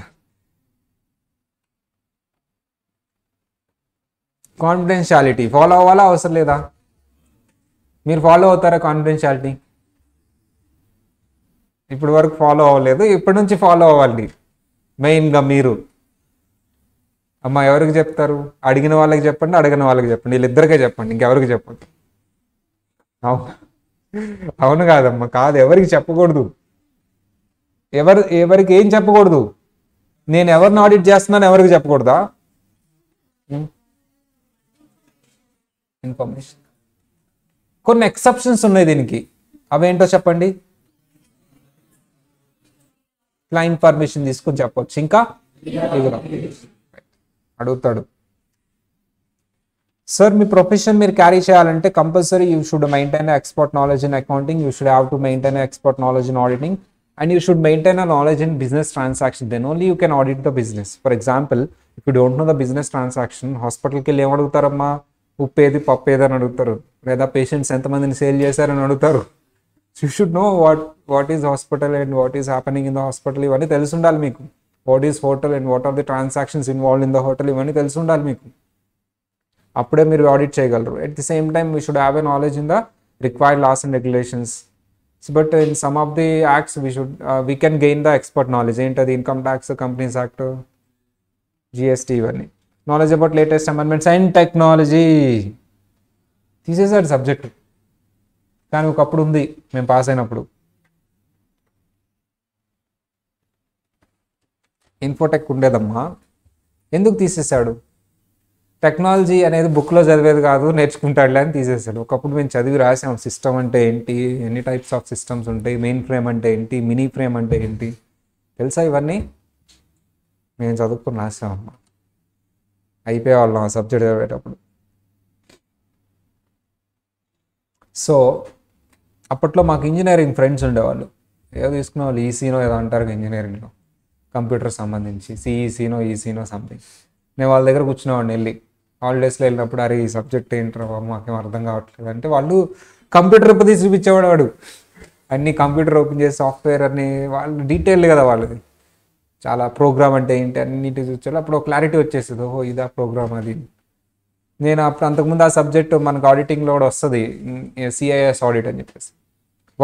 S1: కాన్ఫిడెన్షియాలిటీ ఫాలో అవ్వాలా అవసరం లేదా? మీరు ఫాలో అవుతారా కాన్ఫిడెన్షియాలిటీ? ఇప్పటి వరకు ఫాలో అవ్వలేదు, ఇప్పటి నుంచి ఫాలో అవ్వాలి. మెయిన్గా మీరు అమ్మ ఎవరికి చెప్తారు? అడిగిన వాళ్ళకి చెప్పండి, అడిగిన వాళ్ళకి చెప్పండి, వీళ్ళిద్దరికే చెప్పండి, ఇంకెవరికి చెప్పండి. అవును, అవును కాదమ్మా, కాదు, ఎవరికి చెప్పకూడదు. ఎవరికి ఏం చెప్పకూడదు? నేను ఎవరిని ఆడిట్ చేస్తున్నాను ఎవరికి చెప్పకూడదా? ఇన్ఫర్మేషన్. కొన్ని ఎక్సెప్షన్స్ ఉన్నాయి దీనికి, అవేంటో చెప్పండి. క్లయింట్ పర్మిషన్ తీసుకుని చెప్పొచ్చు. ఇంకా అడుగుతాడు, సార్ మీ ప్రొఫెషన్ మీరు క్యారీ చేయాలంటే compulsory you should maintain expert knowledge in accounting, you should have to maintain expert knowledge in auditing, and you should maintain a knowledge in business transaction. Then only you can audit the business. For example, if you don't know the business transaction, hospital కి ఏం అడుగుతారమ్మా? ఉప్పు ఏది, పప్పు ఏది అని అడుగుతారు, లేదా patients ఎంతమందిని సేల్ చేశారని అడుగుతారు. You should know what is hospital and what is happening in the hospital, ఇవన్నీ తెలిసి ఉండాలి మీకు. What is hotel and what are the transactions involved in the hotel, ఇవన్నీ తెలిసి ఉండాలి మీకు. అప్పుడే మీరు ఆడిట్ చేయగలరు. At the same time we should have a knowledge in the required laws and regulations. But in some of the acts we can gain the expert knowledge. ఏంటది? Income tax, companies act, GST, ఇవన్నీ. Knowledge about latest amendments and technology తీసేసాడు subject, కానీ ఒకప్పుడు ఉంది మేము pass అయినప్పుడు. Infotech ఉండేదమ్మా, ఎందుకు తీసేసాడు? Technology అనేది బుక్లో చదివేది కాదు, నేర్చుకుంటాడులే అని తీసేసాడు. ఒకప్పుడు మేము చదివి రాసాం, సిస్టమ్ అంటే ఏంటి, ఎన్ని టైప్స్ ఆఫ్ సిస్టమ్స్ ఉంటాయి, మెయిన్ ఫ్రేమ్ అంటే ఏంటి, మినీ ఫ్రేమ్ అంటే ఏంటి, తెలుసా ఇవన్నీ? మేము చదువుకుని రాసామమ్మా, అయిపోయేవాళ్ళం ఆ సబ్జెక్ట్ చదివేటప్పుడు. సో అప్పట్లో మాకు ఇంజనీరింగ్ ఫ్రెండ్స్ ఉండేవాళ్ళు, ఏదో తీసుకునే వాళ్ళు, ఈసీనో ఏదో అంటారు ఇంజనీరింగ్లో, కంప్యూటర్ సంబంధించి సిఈసీనో ఈసీనో సంథింగ్. నేను వాళ్ళ దగ్గర కూర్చునేవాడిని వెళ్ళి, హాలిడేస్లో వెళ్ళినప్పుడు, అరే ఈ సబ్జెక్ట్ ఏంటో మాకేం అర్థం కావట్లేదు అంటే, వాళ్ళు కంప్యూటర్ తీసి చూపించేవాడు. వాడు అన్ని కంప్యూటర్ ఓపెన్ చేసి సాఫ్ట్వేర్ అన్ని వాళ్ళు డీటెయిల్ కదా, వాళ్ళది చాలా ప్రోగ్రామ్ అంటే ఏంటి అన్నిటి చూపించాలి. అప్పుడు క్లారిటీ వచ్చేస్తుంది, ఓహో ఇదా ప్రోగ్రామ్ అది. నేను అప్పుడు అంతకుముందు ఆ సబ్జెక్ట్ మనకు ఆడిటింగ్లో కూడా వస్తుంది, సిఐఎస్ ఆడిట్ అని చెప్పేసి.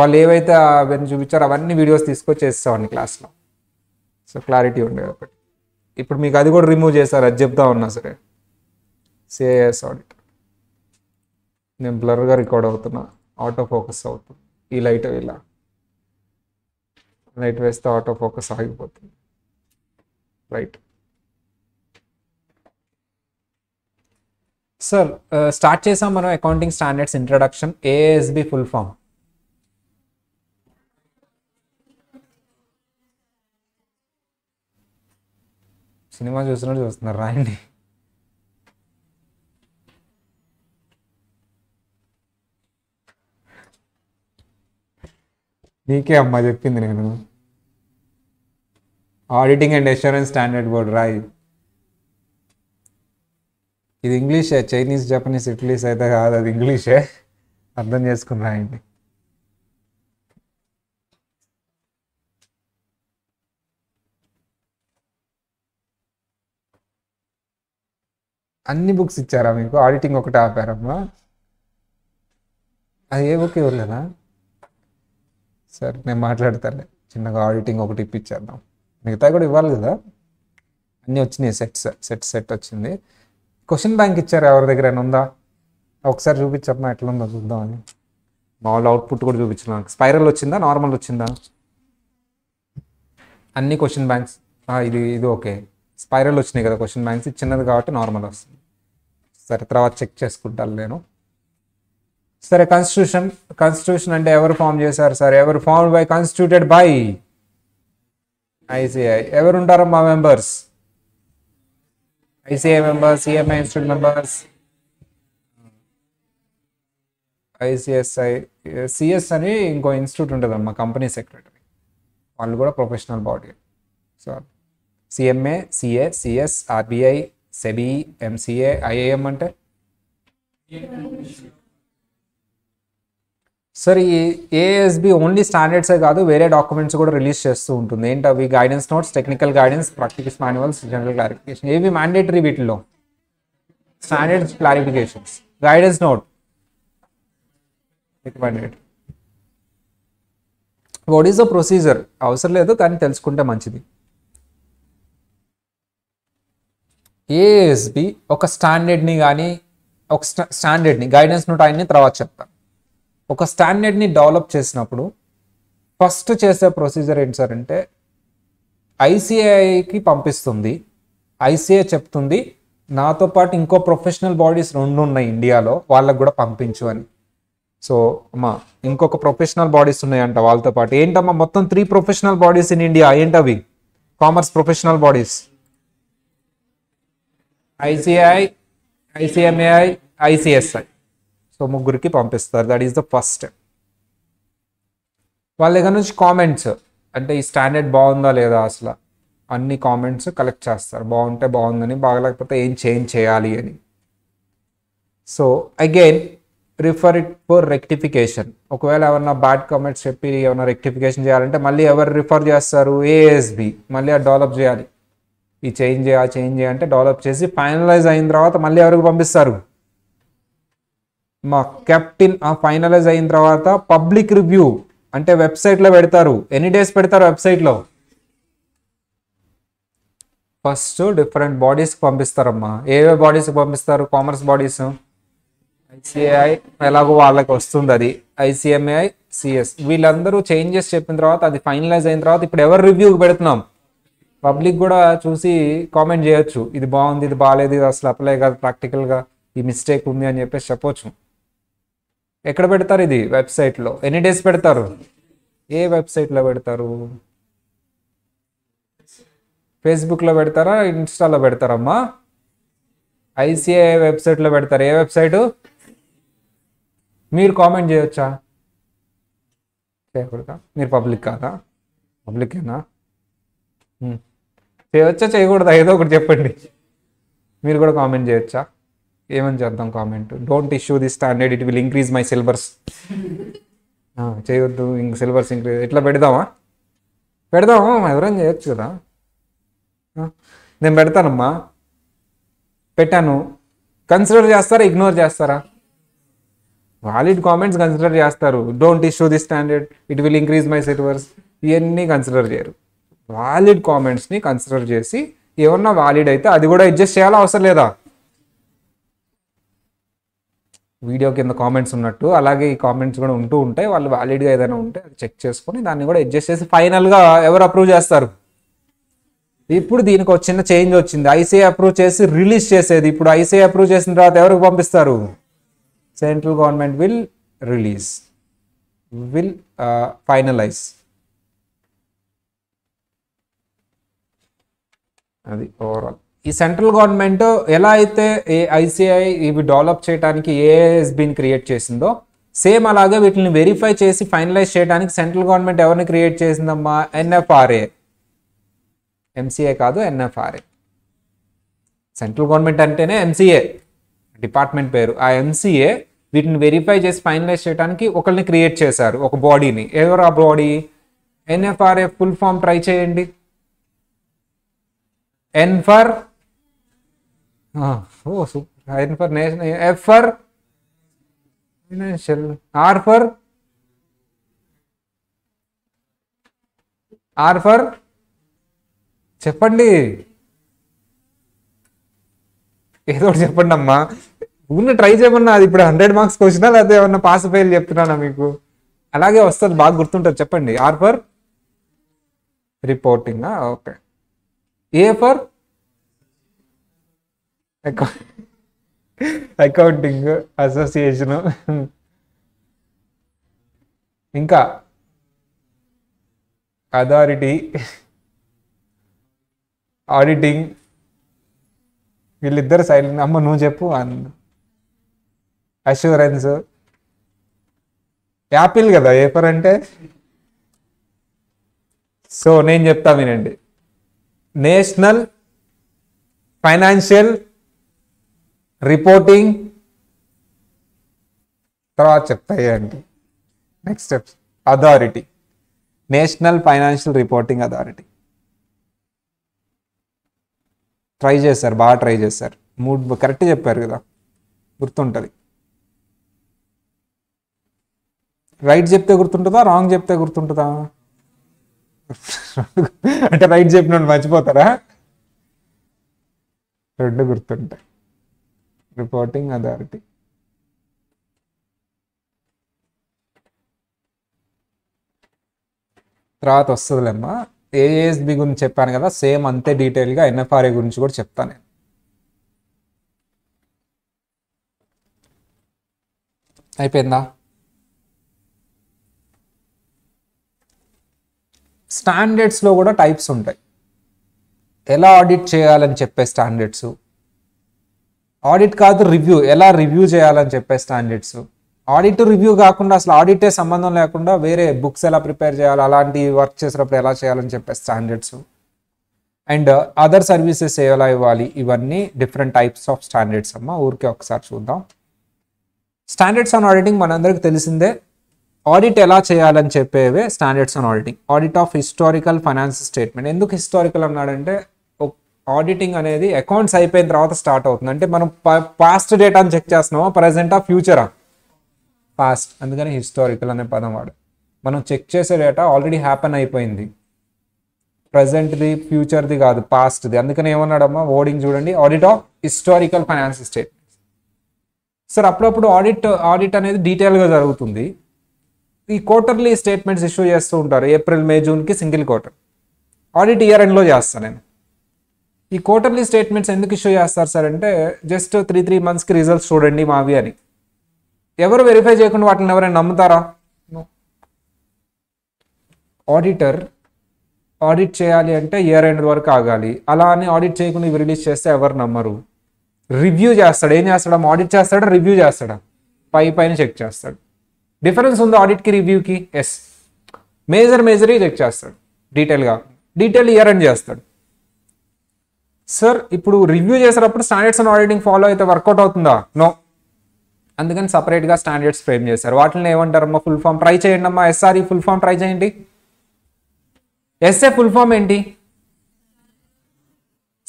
S1: వాళ్ళు ఏవైతే అవన్నీ చూపించారో అవన్నీ వీడియోస్ తీసుకొచ్చి చేసేవాడిని క్లాస్లో. సో క్లారిటీ ఉండేది ఒకటి. ఇప్పుడు మీకు అది కూడా రిమూవ్ చేశారు, అది చెప్తా ఉన్నా సరే. CIS audit. నేను బ్లర్గా రికార్డ్ అవుతున్నా, ఆటో ఫోకస్ అవుతుంది. ఈ లైట్ ఇలా లైట్ వేస్తే ఆటో ఫోకస్ ఆగిపోతుంది. రైట్ సార్, స్టార్ట్ చేసాం మనం accounting standards introduction. ASB full form. Cinema చూస్తున్నట్టు చూస్తున్నారు, రాయండి. నీకే అమ్మా చెప్పింది నేను. Auditing and assurance standard board రాయి. ఇది ఇంగ్లీషే, చైనీస్ జపనీస్ ఇటలీస్ అయితే కాదు, అది ఇంగ్లీషే, అర్థం చేసుకుని రాయండి. అన్ని బుక్స్ ఇచ్చారా మీకు? ఆడిటింగ్ ఒకటి ఆపారమ్మా? అది ఏ బుక్ ఇవ్వలేదా? సరే నేను మాట్లాడతాను, చిన్నగా ఆడిటింగ్ ఒకటి ఇప్పించేద్దాం. మిగతా కూడా ఇవ్వాలి కదా. అన్నీ వచ్చినాయి, సెట్ వచ్చింది. క్వశ్చన్ బ్యాంక్ ఇచ్చారు, ఎవరి దగ్గర ఉందా? ఒకసారి చూపించమ్మా ఎట్లా ఉందో చూద్దామని. మామూలు అవుట్పుట్ కూడా చూపించడం. స్పైరల్ వచ్చిందా, నార్మల్ వచ్చిందా? అన్ని క్వశ్చన్ బ్యాంక్స్ ఇది ఓకే. స్పైరల్ వచ్చినాయి కదా క్వశ్చన్ బ్యాంక్స్, చిన్నది కాబట్టి నార్మల్ వస్తుంది. సరే తర్వాత చెక్ చేసుకుంటాను నేను. సరే కాన్స్టిట్యూషన్ అంటే ఎవరు ఫామ్ చేశారు సార్? ఎవరు form by constituted by ICI. ఎవరు ఉంటారు మా మెంబర్స్? ICI members, CMI institute members, ICSI, CS అని ఇంకో ఇన్స్టిట్యూట్ ఉంటుంది అమ్మా, కంపెనీ సెక్రటరీ, వాళ్ళు కూడా professional body. So CMA, CA, CS, RBI, SEBI, MCA, IAM అంటే సార్ ఈ ఏఎస్బి ఓన్లీ స్టాండర్డ్సే కాదు, వేరే డాక్యుమెంట్స్ కూడా రిలీజ్ చేస్తూ ఉంటుంది. ఏంటి అవి? Guidance notes, technical guidance, practice manuals, general clarification. ఏవి మ్యాండేటరీ వీటిల్లో? Standards, clarifications, guidance note mandatory. What is the procedure అవసరం లేదు, కానీ తెలుసుకుంటే మంచిది. ఏఎస్బి ఒక స్టాండర్డ్ని కానీ స్టాండర్డ్ని గైడెన్స్ నోట్ ఆయన్ని తర్వాత చెప్తాను. ఒక స్టాండర్డ్ని డెవలప్ చేసినప్పుడు ఫస్ట్ చేసే ప్రొసీజర్ ఏంటి సార్ అంటే, ఐసిఐకి పంపిస్తుంది. ఐసిఐ చెప్తుంది నాతో పాటు ఇంకో ప్రొఫెషనల్ బాడీస్ 2 ఉన్నాయి ఇండియాలో, వాళ్ళకు కూడా పంపించు అని. సో అమ్మా ఇంకొక ప్రొఫెషనల్ బాడీస్ ఉన్నాయంట వాళ్ళతో పాటు. ఏంటమ్మా మొత్తం 3 ప్రొఫెషనల్ బాడీస్ ఇన్ ఇండియా. ఏంటవి? Commerce professional bodies ICAI, ICMAI, ICSI. So ముగ్గురికి పంపిస్తారు. That is the first step. వాళ్ళ దగ్గర నుంచి కామెంట్స్, అంటే ఈ స్టాండర్డ్ బాగుందా లేదా అసలు అన్ని కామెంట్స్ కలెక్ట్ చేస్తారు. బాగుంటే బాగుందని, బాగలేకపోతే ఏం చేంజ్ చేయాలి అని. So again refer it for rectification. ఒకవేళ ఏమన్నా బ్యాడ్ కామెంట్స్ చెప్పి ఏమైనా రెక్టిఫికేషన్ చేయాలంటే మళ్ళీ ఎవరు రిఫర్ చేస్తారు? ఏఎస్బి. మళ్ళీ అది డెవలప్ చేయాలి. ఈ చేంజ్ అంటే డెవలప్ చేసి ఫైనలైజ్ అయిన తర్వాత మళ్ళీ ఎవరికి పంపిస్తారు? మా కెప్టెన్. ఫైనలైజ్ అయిన తర్వాత పబ్లిక్ రివ్యూ అంటే వెబ్సైట్లో పెడతారు. ఎన్ని డేస్ పెడతారు వెబ్సైట్లో? ఫస్ట్ డిఫరెంట్ బాడీస్కి పంపిస్తారమ్మా. ఏవే బాడీస్కి పంపిస్తారు? కామర్స్ బాడీస్, ఐసిఐ ఎలాగో వాళ్ళకి వస్తుంది అది, ఐసిఎంఐ, సిఎస్. వీళ్ళందరూ చేంజెస్ చెప్పిన తర్వాత అది ఫైనలైజ్ అయిన తర్వాత ఇప్పుడు ఎవరు రివ్యూకి పెడుతున్నాం? పబ్లిక్ కూడా చూసి కామెంట్ చేయొచ్చు, ఇది బాగుంది, ఇది బాగాలేదు, ఇది అసలు అప్లై కాదు, ప్రాక్టికల్గా ఈ మిస్టేక్ ఉంది అని చెప్పేసి చెప్పొచ్చు. ఎక్కడ పెడతారు ఇది? వెబ్సైట్లో. ఎన్ని డేస్ పెడతారు? ఏ వెబ్సైట్లో పెడతారు? ఫేస్బుక్లో పెడతారా, ఇన్స్టాలో పెడతారమ్మా? ఐసిఐ వెబ్సైట్లో పెడతారు. ఏ వెబ్సైటు? మీరు కామెంట్ చేయొచ్చా? చేయకూడదా? మీరు పబ్లిక్ కాదా? పబ్లికేనా? చేయవచ్చా చేయకూడదా? ఏదో ఒకటి చెప్పండి. మీరు కూడా కామెంట్ చేయొచ్చా? ఏమని చేద్దాం comment? Don't issue the standard, it will increase my syllabus. చేయొద్దు, ఇంక సిలబస్ ఇంక్రీజ్. ఎట్లా పెడదామా? ఎవరైనా చేయొచ్చు కదా. నేను పెడతానమ్మా, పెట్టాను. కన్సిడర్ చేస్తారా, ఇగ్నోర్ చేస్తారా? వాలిడ్ కామెంట్స్ కన్సిడర్ చేస్తారు. Don't issue the standard, it will increase my syllabus, ఇవన్నీ కన్సిడర్ చేయరు. వాలిడ్ కామెంట్స్ని కన్సిడర్ చేసి ఏమన్నా వాలిడ్ అయితే అది కూడా అడ్జస్ట్ చేయాలా అవసరం లేదా? వీడియో కింద కామెంట్స్ ఉన్నట్టు అలాగే ఈ కామెంట్స్ కూడా ఉంటూ ఉంటాయి. వాళ్ళు వ్యాలిడ్గా ఏదైనా ఉంటే అది చెక్ చేసుకొని దాన్ని కూడా అడ్జస్ట్ చేసి ఫైనల్గా ఎవరు అప్రూవ్ చేస్తారు? ఇప్పుడు దీనికి ఒక చిన్న చేంజ్ వచ్చింది. ఐసిఐ అప్రూవ్ చేసి రిలీజ్ చేసేది. ఇప్పుడు ఐసిఐ అప్రూవ్ చేసిన తర్వాత ఎవరికి పంపిస్తారు? Central government will release, will finalise. అది ఓవరాల్. ఈ సెంట్రల్ గవర్నమెంట్ ఎలా అయితే ఐసిఐ ఇవి డెవలప్ చేయడానికి ఏఎస్బిని క్రియేట్ చేసిందో, సేమ్ అలాగే వీటిని వెరిఫై చేసి ఫైనలైజ్ చేయడానికి సెంట్రల్ గవర్నమెంట్ ఎవరిని క్రియేట్ చేసిందమ్మా? ఎన్ఎఫ్ఆర్ఏ. ఎంసీఏ కాదు, ఎన్ఎఫ్ఆర్ఏ. సెంట్రల్ గవర్నమెంట్ అంటేనే ఎంసీఏ డిపార్ట్మెంట్ పేరు. ఆ ఎంసీఏ వీటిని వెరిఫై చేసి ఫైనలైజ్ చేయడానికి ఒకరిని క్రియేట్ చేశారు, ఒక బాడీని. ఎవరు ఆ body? NFRA full form try చేయండి. N for N for national, F for financial, R for చెప్పండి, ఏదో ఒకటి చెప్పండి అమ్మా. ఊరిని ట్రై చేయమన్నా. అది ఇప్పుడు 100 మార్క్స్ క్వశ్చనా లేకపోతే ఏమన్నా పాస్ ఫెయిల్ చెప్తున్నానా మీకు? అలాగే వస్తుంది, బాగా గుర్తుంటుంది. చెప్పండి. R for reporting. Okay. A for accounting association. ఇంకా అథారిటీ, ఆడిటింగ్. వీళ్ళిద్దరు సైలెంట్. అమ్మ నువ్వు చెప్పు. అష్యూరెన్స్. యాపిల్ కదా ఏపర్ అంటే. సో నేను చెప్తా వినండి. నేషనల్ ఫైనాన్షియల్ రిపోర్టింగ్, తర్వాత చెప్తాయండి next steps. Authority, national financial reporting authority. Try చేశారు, బాగా ట్రై చేశారు. 3 కరెక్ట్ చెప్పారు కదా, గుర్తుంటుంది. రైట్ చెప్తే గుర్తుంటుందా, రాంగ్ చెప్తే గుర్తుంటుందా? అంటే రైట్ చెప్పిన మర్చిపోతారా? 2 గుర్తుంటాయి. Reporting authority. తర్వాత వస్తుందిలేమ్మా. ఏఎస్బి గురించి చెప్పాను కదా, సేమ్ అంతే డీటెయిల్గా ఎన్ఎఫ్ఆర్ఏ గురించి కూడా చెప్తాను నేను. అయిపోయిందా? స్టాండర్డ్స్లో కూడా టైప్స్ ఉంటాయి. ఎలా ఆడిట్ చేయాలని చెప్పే స్టాండర్డ్స్, ఆడిట్ కాదు రివ్యూ, ఎలా రివ్యూ చేయాలని చెప్పే స్టాండర్డ్స్, ఆడిట్ రివ్యూ కాకుండా అసలు ఆడిటే సంబంధం లేకుండా వేరే బుక్స్ ఎలా ప్రిపేర్ చేయాలి, అలాంటి వర్క్ చేసేటప్పుడు ఎలా చేయాలని చెప్పే స్టాండర్డ్స్, అండ్ అదర్ సర్వీసెస్ ఎలా ఇవ్వాలి, ఇవన్నీ డిఫరెంట్ టైప్స్ ఆఫ్ స్టాండర్డ్స్ అమ్మ. ఊరికే ఒకసారి చూద్దాం. స్టాండర్డ్స్ ఆన్ ఆడిటింగ్ మనందరికి తెలిసిందే. ఆడిట్ ఎలా చేయాలని చెప్పేవే standards on auditing. Audit of historical finance statement. ఎందుకు హిస్టారికల్ అన్నాడంటే, ఆడిటింగ్ అనేది అకౌంట్స్ అయిపోయిన తర్వాత స్టార్ట్ అవుతుంది. అంటే మనం పాస్ట్ డేటాని చెక్ చేస్తున్నామా, ప్రజెంటా, ఫ్యూచరా? పాస్ట్. అందుకని హిస్టారికల్ అనే పదం వాడు. మనం చెక్ చేసే డేటా ఆల్రెడీ హ్యాపెన్ అయిపోయింది, ప్రజెంట్ది ఫ్యూచర్ది కాదు, పాస్ట్ది. అందుకని ఏమన్నాడమ్మా వర్డింగ్ చూడండి, audit of historical finance statements. Sir అప్పుడప్పుడు ఆడిట్ అనేది డీటెయిల్గా జరుగుతుంది. ఈ క్వార్టర్లీ స్టేట్మెంట్స్ ఇష్యూ చేస్తూ ఉంటారు. ఏప్రిల్, మే, జూన్కి సింగిల్ క్వార్టర్. ఆడిట్ ఇయర్ ఎండ్లో చేస్తాను నేను. ఈ క్వార్టర్లీ స్టేట్మెంట్స్ ఎందుకు ఇష్యూ చేస్తారు సార్ అంటే, జస్ట్ 3 మంత్స్కి రిజల్ట్స్ చూడండి మావి అని. ఎవరు వెరిఫై చేయకుండా వాటిని ఎవరైనా నమ్ముతారా? ఆడిటర్ ఆడిట్ చేయాలి అంటే ఇయర్ ఎండ్ వరకు ఆగాలి. అలా అని ఆడిట్ చేయకుండా ఇవి రిలీజ్ చేస్తే ఎవరు నమ్మరు. రివ్యూ చేస్తాడు. ఏం చేస్తాడా? ఆడిట్ చేస్తాడా, రివ్యూ చేస్తాడా? పైన చెక్ చేస్తాడు. డిఫరెన్స్ ఉంది ఆడిట్కి రివ్యూకి. ఎస్, మేజర్ చెక్ చేస్తాడు డీటెయిల్గా. డీటెయిల్ ఇయర్ ఎండ్ చేస్తాడు. సార్ ఇప్పుడు రివ్యూ చేసేటప్పుడు స్టాండర్డ్స్ అండ్ ఆడిటింగ్ ఫాలో అయితే వర్కౌట్ అవుతుందా? నో. అందుకని సపరేట్గా స్టాండర్డ్స్ ఫ్రేమ్ చేశారు. వాటిని ఏమంటారమ్మా? ఫుల్ ఫామ్ ట్రై చేయండి అమ్మా. ఎస్ఆర్ఈ ఫుల్ ఫామ్ ట్రై చేయండి. ఎస్ఏ ఫుల్ ఫామ్ ఏంటి?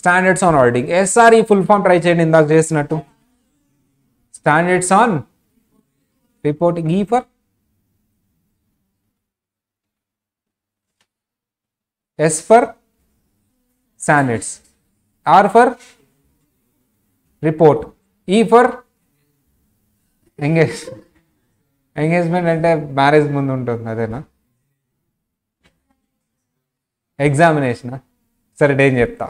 S1: Standards on auditing. SRE full form try చేయండి, ఇందాక చేసినట్టు. Standards on reporting. E for S for standards, R for report, E for engagement అంటే marriage ముందు ఉంటుంది అదేనా? ఎగ్జామినేషనా? సరే నేను చెప్తా.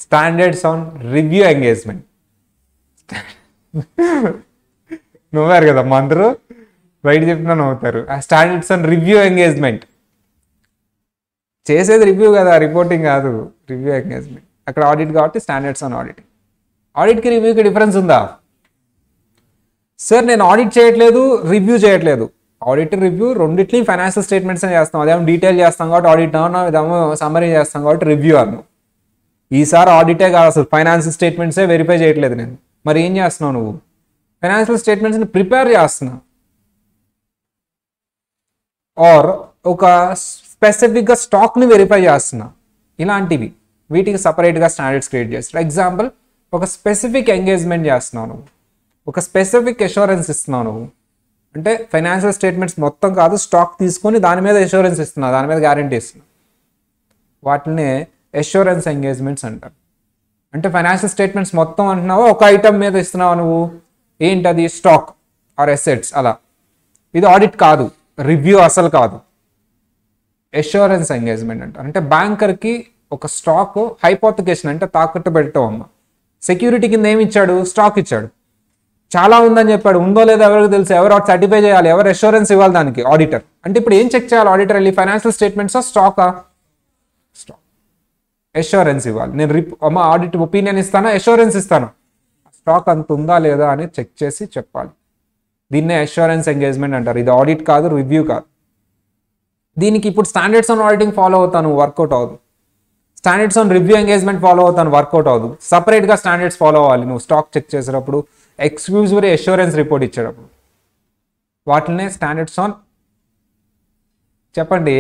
S1: Standards on review engagement. నవ్వారు కదమ్మా అందరూ, బయట చెప్పినా నవ్వుతారు. ఆ స్టాండర్డ్స్ ఆన్ రివ్యూ ఎంగేజ్మెంట్. చేసేది రివ్యూ కదా, రిపోర్టింగ్ కాదు. Review engagement. అక్కడ ఆడిట్ కాబట్టి స్టాండర్డ్స్ ఆన్ ఆడిటింగ్. ఆడిట్కి రివ్యూకి డిఫరెన్స్ ఉందా? సార్ నేను ఆడిట్ చేయట్లేదు, రివ్యూ చేయట్లేదు. ఆడిట్ రివ్యూ రెండిట్లీ ఫైనాన్షియల్ స్టేట్మెంట్స్ చేస్తాం. అదేమో డీటెయిల్ చేస్తాం కాబట్టి ఆడిట్ అన్నాం, ఇదేమో సమ్మరీ చేస్తాం కాబట్టి రివ్యూ అన్నాం. ఈసారి ఆడిటే కాదు, అసలు ఫైనాన్షియల్ స్టేట్మెంట్సే వెరిఫై చేయట్లేదు నేను. మరి ఏం చేస్తున్నావు నువ్వు? ఫైనాన్షియల్ స్టేట్మెంట్స్ని ప్రిపేర్ చేస్తున్నా, ఆర్ ఒక స్పెసిఫిక్గా స్టాక్ని వెరిఫై చేస్తున్నా. ఇలాంటివి వీటికి సపరేట్గా స్టాండర్డ్స్ క్రియేట్ చేస్తారు. ఎగ్జాంపుల్, ఒక స్పెసిఫిక్ ఎంగేజ్మెంట్ చేస్తున్నావు నువ్వు, ఒక స్పెసిఫిక్ అష్యూరెన్స్ ఇస్తున్నావు నువ్వు. అంటే ఫైనాన్షియల్ స్టేట్మెంట్స్ మొత్తం కాదు, స్టాక్ తీసుకొని దాని మీద అష్యూరెన్స్ ఇస్తున్నావు, దాని మీద గ్యారంటీ ఇస్తున్నావు. వాటిని అష్యూరెన్స్ ఎంగేజ్మెంట్స్ అంటారు. అంటే ఫైనాన్షియల్ స్టేట్మెంట్స్ మొత్తం అంటున్నావు, ఒక ఐటమ్ మీద ఇస్తున్నావు నువ్వు. ఏంటది? Stock or assets. అలా ఇది ఆడిట్ కాదు, రివ్యూ అసలు కాదు. అష్యూరెన్స్ ఎంగేజ్మెంట్ అంటారు. అంటే బ్యాంకర్కి ఒక స్టాక్ హైపోతికేషన్ అంటే తాకట్టు పెట్టడం అమ్మ. సెక్యూరిటీ కింద ఏమి ఇచ్చాడు? స్టాక్ ఇచ్చాడు. చాలా ఉందని చెప్పాడు, ఉందో లేదో ఎవరికి తెలుసు, ఎవరు సర్టిఫై చేయాలి, ఎవరు అష్యూరెన్స్ ఇవ్వాలి దానికి? ఆడిటర్. అంటే ఇప్పుడు ఏం చెక్ చేయాలి ఆడిటర్ వెళ్ళి? ఫైనాన్షియల్ స్టేట్మెంట్సా స్టాకా? స్టాక్. అష్యూరెన్స్ ఇవ్వాలి. నేను ఆడిట్ ఒపీనియన్ ఇస్తానా, అష్యూరెన్స్ ఇస్తాను, స్టాక్ అంత ఉందా లేదా అని చెక్ చేసి చెప్పాలి. దీన్నే అష్యూరెన్స్ ఎంగేజ్మెంట్ అంటారు. ఇది ఆడిట్ కాదు, రివ్యూ కాదు. దీనికి ఇప్పుడు స్టాండర్డ్స్ ఆన్ ఆడిటింగ్ ఫాలో అవుతాను, వర్కౌట్ అవ్వదు. Standards on review engagement follow అవుతాను, వర్కౌట్ అవ్వదు. సపరేట్గా స్టాండర్డ్స్ ఫాలో అవ్వాలి నువ్వు స్టాక్ చెక్ చేసేటప్పుడు, ఎక్స్క్లూజివ్ అష్యూరెన్స్ రిపోర్ట్ ఇచ్చేటప్పుడు. వాటినే స్టాండర్డ్స్ ఆన్, చెప్పండి,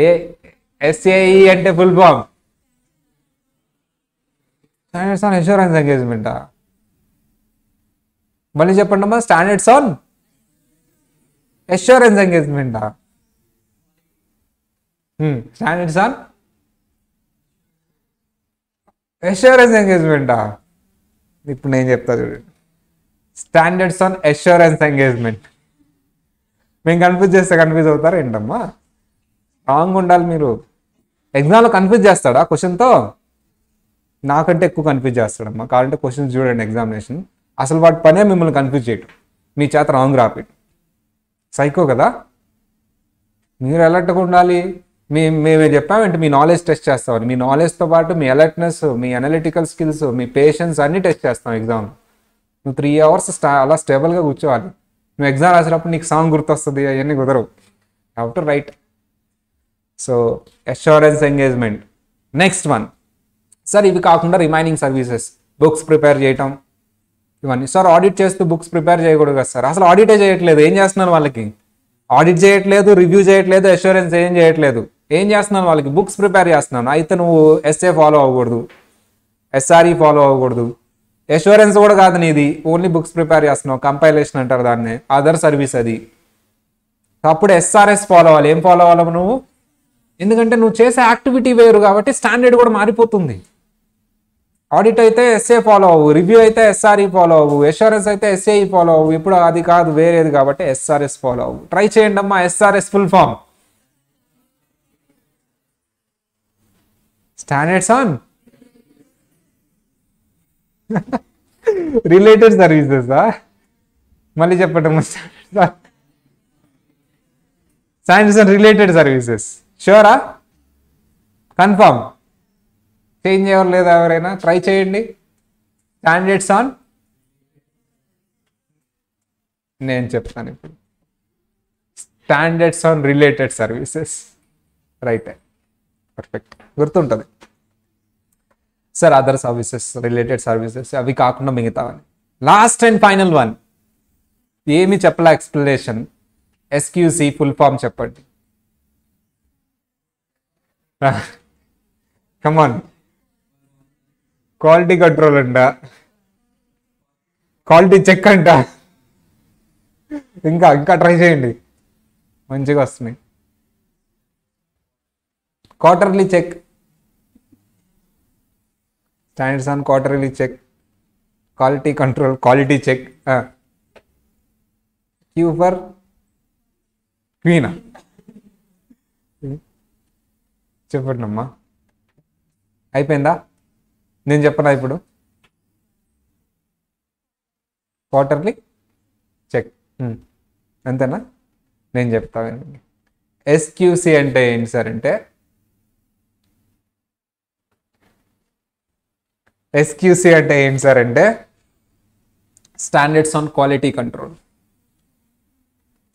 S1: ఎస్ఏఈ అంటే full form. Standards on assurance ఎంగేజ్మెంటా? మళ్ళీ చెప్పండి అమ్మా. స్టాండర్డ్స్ ఆన్ అష్యూరెన్స్ ఎంగేజ్మెంటా? స్టాండర్డ్స్ ఆన్ అష్యూరెన్స్ ఎంగేజ్మెంటా? ఇప్పుడు నేను చెప్తా చూడండి. Standards on assurance engagement. మేము కన్ఫ్యూజ్ చేస్తే కన్ఫ్యూజ్ అవుతారు ఏంటమ్మా? రాంగ్ ఉండాలి మీరు. ఎగ్జామ్లో కన్ఫ్యూజ్ చేస్తాడా క్వశ్చన్తో? నాకంటే ఎక్కువ కన్ఫ్యూజ్ చేస్తాడమ్మా. కావాలంటే క్వశ్చన్స్ చూడండి ఎగ్జామినేషన్. అసలు వాటి పనే మిమ్మల్ని కన్ఫ్యూజ్ చేయటం, మీ చేత రాంగ్ రాపిట్. సైకో కదా మీరు. అలర్ట్గా ఉండాలి. మేమే చెప్పామంటే మీ నాలెడ్జ్ టెస్ట్ చేస్తామని. మీ నాలెడ్జ్తో పాటు మీ అలర్ట్నెస్, మీ అనలిటికల్ స్కిల్స్, మీ పేషెన్స్ అన్నీ టెస్ట్ చేస్తాం ఎగ్జామ్లో. నువ్వు 3 hours అలా స్టేబుల్గా కూర్చోవాలి. నువ్వు ఎగ్జామ్ రాసేటప్పుడు నీకు సాంగ్ గుర్తొస్తుంది, అవన్నీ కుదరవు. How to write. So assurance engagement. Next one sir, ఇవి కాకుండా రిమైనింగ్ సర్వీసెస్, బుక్స్ ప్రిపేర్ చేయటం, ఇవన్నీ. సార్ ఆడిట్ చేస్తూ బుక్స్ ప్రిపేర్ చేయకూడదు కదా సార్? అసలు ఆడిటే చేయట్లేదు, ఏం చేస్తున్నారు వాళ్ళకి? ఆడిట్ చేయట్లేదు, రివ్యూ చేయట్లేదు, అష్యూరెన్స్ ఏం చేయట్లేదు. ఏం చేస్తున్నాను వాళ్ళకి? బుక్స్ ప్రిపేర్ చేస్తున్నాను. అయితే నువ్వు ఎస్ఏ ఫాలో అవ్వకూడదు, ఎస్ఆర్ఈ ఫాలో అవ్వకూడదు, అష్యూరెన్స్ కూడా కాదు నీది, ఓన్లీ బుక్స్ ప్రిపేర్ చేస్తున్నావు. కంపైలేషన్ అంటారు దాన్ని, అదర్ సర్వీస్ అది. అప్పుడు ఎస్ఆర్ఎస్ ఫాలో అవ్వాలి. ఏం ఫాలో అవ్వాలి నువ్వు? ఎందుకంటే నువ్వు చేసే యాక్టివిటీ వేరు కాబట్టి స్టాండర్డ్ కూడా మారిపోతుంది. ఆడిట్ అయితే ఎస్ఏ ఫాలో అవ్వు, రివ్యూ అయితే ఎస్ఆర్ఈ ఫాలో అవ్వు, అష్యూరెన్స్ అయితే ఎస్ఏఈ ఫాలో అవ్వు. ఇప్పుడు అది కాదు, వేరేది కాబట్టి ఎస్ఆర్ఎస్ ఫాలో అవ్వు. ట్రై చేయండి అమ్మా. SRS full form standards on related services. మళ్ళీ చెప్పండి అమ్మా. Standards on related services. షూరా? కన్ఫర్మ్? చేంజ్ ఎవరు లేదా? ఎవరైనా ట్రై చేయండి. స్టాండర్డ్స్ ఆన్, నేను చెప్తాను ఇప్పుడు. Standards on related services. Right, perfect, గుర్తుంటుంది sir. Other services, related services, అవి కాకుండా మిగతావని. లాస్ట్ అండ్ ఫైనల్ వన్, ఏమి చెప్పలే ఎక్స్ప్లెనేషన్. ఎస్క్యూసి ఫుల్ ఫామ్ చెప్పండి. కమాన్. క్వాలిటీ కంట్రోల్ అంట, క్వాలిటీ చెక్ అంట. ఇంకా ఇంకా ట్రై చేయండి, మంచిగా వస్తున్నాయి. Quarterly check, standards on quarterly check, quality control, quality check. Q for క్వీనా? చెప్పండి అమ్మా. అయిపోయిందా? నేను చెప్పనా ఇప్పుడు? క్వార్టర్లీ చెక్ అంతేనా? నేను చెప్తాను. ఎస్క్యూసి అంటే ఏంటి సార్ అంటే, ఎస్క్యూసి అంటే ఏంటి సార్ అంటే standards on quality control.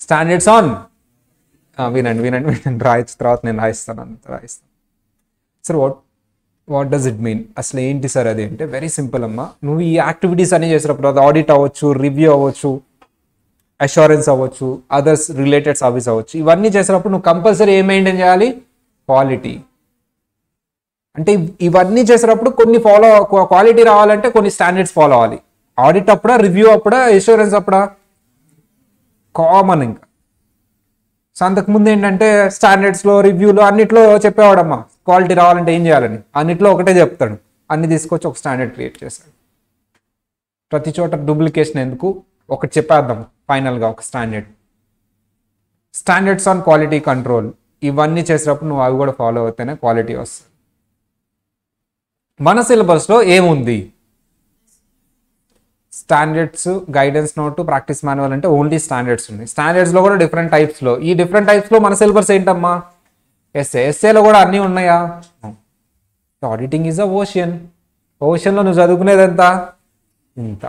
S1: Standards on వినండి వినండి వినండి, రాయొచ్చు, తర్వాత నేను రాయిస్తాను, అంత రాయిస్తాను. Sir what does it mean, అసలు ఏంటి సార్ అది అంటే వెరీ సింపుల్ అమ్మా. నువ్వు ఈ యాక్టివిటీస్ అన్ని చేసినప్పుడు, అది ఆడిట్ అవ్వచ్చు, రివ్యూ అవ్వచ్చు, అష్యూరెన్స్ అవ్వచ్చు, అదర్స్ రిలేటెడ్ సర్వీస్ అవ్వచ్చు, ఇవన్నీ చేసినప్పుడు నువ్వు కంపల్సరీ ఏం మెయింటైన్ చేయాలి, క్వాలిటీ. అంటే ఇవన్నీ చేసినప్పుడు కొన్ని క్వాలిటీ రావాలంటే కొన్ని స్టాండర్డ్స్ ఫాలో అవ్వాలి. ఆడిట్ అప్పుడా, రివ్యూ అప్పుడా, అష్యూరెన్స్ అప్పుడా, కామన్. ఇంకా సో అంతకుముందు ఏంటంటే స్టాండర్డ్స్లో, రివ్యూలో అన్నిట్లో చెప్పేవాడమ్మా క్వాలిటీ రావాలంటే ఏం చేయాలని, అన్నిట్లో ఒకటే చెప్తాడు, అన్ని తీసుకొచ్చి ఒక స్టాండర్డ్ క్రియేట్ చేస్తాడు. ప్రతి చోట డూప్లికేషన్ ఎందుకు, ఒకటి చెప్పేద్దాం ఫైనల్గా ఒక స్టాండర్డ్స్ ఆన్ క్వాలిటీ కంట్రోల్. ఇవన్నీ చేసినప్పుడు నువ్వు అవి కూడా ఫాలో అవుతేనే క్వాలిటీ వస్తుంది. మన సిలబస్లో ఏముంది, standards, guidance note, practice manual అంటే ఓన్లీ స్టాండర్డ్స్ ఉన్నాయి. స్టాండర్డ్స్లో కూడా డిఫరెంట్ టైప్స్లో, ఈ డిఫరెంట్ టైప్స్లో మన సిలబస్ ఏంటమ్మా, ఎస్ఏలో కూడా అన్నీ ఉన్నాయా. ఆడిటింగ్ ఈజ్ అ ఓషన్లో నువ్వు చదువుకునేది ఎంత, ఇంత,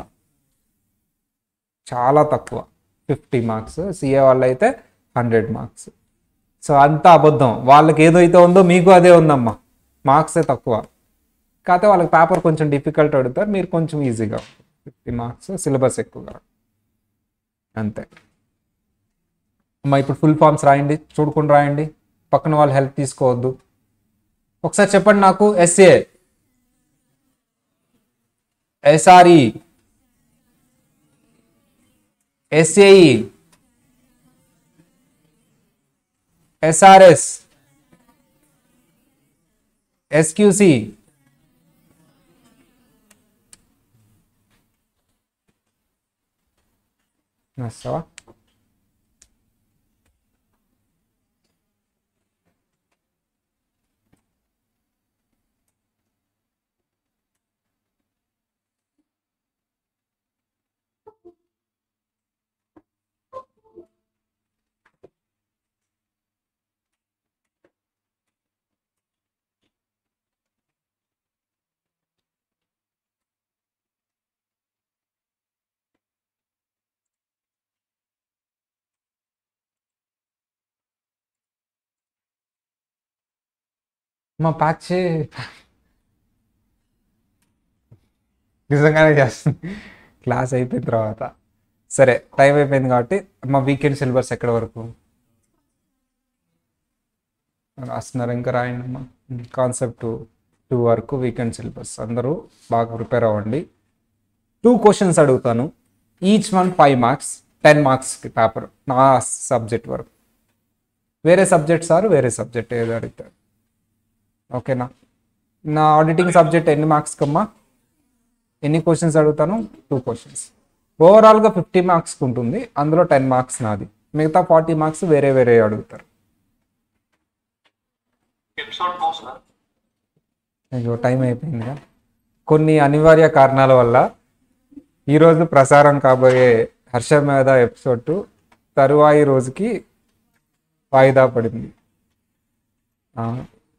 S1: చాలా తక్కువ, 50 మార్క్స్. సిఏ వాళ్ళు అయితే 100 మార్క్స్. సో అంతా అబద్ధం, వాళ్ళకి ఏదైతే ఉందో మీకు అదే ఉందమ్మా, మార్క్సే తక్కువ. కాకపోతే వాళ్ళకి పేపర్ కొంచెం డిఫికల్ట్ అడుగుతారు, మీరు కొంచెం ఈజీగా, 50 మార్క్స్, సిలబస్ ఎక్కువగా, అంతే అమ్మా. ఇప్పుడు ఫుల్ ఫామ్స్ రాయండి, చూడుకుని రాయండి, పక్కన వాళ్ళు హెల్ప్ తీసుకోవద్దు. ఒకసారి చెప్పండి నాకు, ఎస్ఏ, ఎస్ఆర్ఈ, ఎస్ఏఈ, ఎస్ఆర్ఎస్, ఎస్క్యూసి, నచ్చవా. మా ప్యాక్ నిజంగానే చేస్తుంది క్లాస్ అయిపోయిన తర్వాత. సరే టైం అయిపోయింది కాబట్టి మా వీకెండ్ సిలబస్ ఎక్కడి వరకు రాస్తున్నారు, ఇంకా రాయండి అమ్మా. కాన్సెప్ట్ 2 వరకు వీకెండ్ సిలబస్, అందరూ బాగా ప్రిపేర్ అవ్వండి. 2 క్వశ్చన్స్ అడుగుతాను, ఈచ్ వన్ 5 మార్క్స్, 10 మార్క్స్కి పేపర్, నా సబ్జెక్ట్ వరకు. వేరే సబ్జెక్ట్ సార్, వేరే సబ్జెక్ట్ ఏదో అడుగుతారు, ఓకేనా. నా ఆడిటింగ్ సబ్జెక్ట్ ఎన్ని మార్క్స్కి అమ్మా, ఎన్ని క్వశ్చన్స్ అడుగుతాను, 2 క్వశ్చన్స్. ఓవరాల్గా 50 మార్క్స్కి ఉంటుంది, అందులో 10 మార్క్స్ నాది, మిగతా 40 మార్క్స్ వేరే వేరే అడుగుతారు. అయ్యో టైం అయిపోయిందిగా. కొన్ని అనివార్య కారణాల వల్ల ఈరోజు ప్రసారం కాబోయే హర్షమేధ ఎపిసోడ్ తరువాయి రోజుకి వాయిదా పడింది.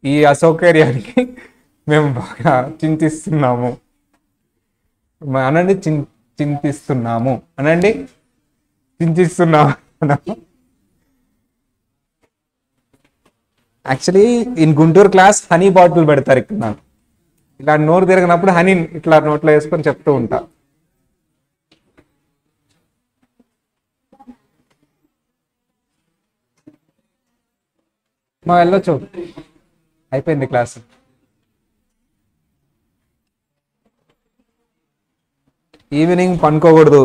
S1: ఈ అసౌకర్యానికి మేము బాగా చింతిస్తున్నాము. అనండి, చింతిస్తున్నాము అనండి, చింతిస్తున్నాము. Actually in Guntur class honey bottle పెడతారు ఇక్కడ నాకు, ఇలా నోరు తిరగనప్పుడు హనీ ఇట్లా నోట్లో వేసుకొని చెప్తూ ఉంటా. మా వెళ్ళొచ్చు, అయిపోయింది క్లాస్. ఈవినింగ్ పనుకోకూడదు.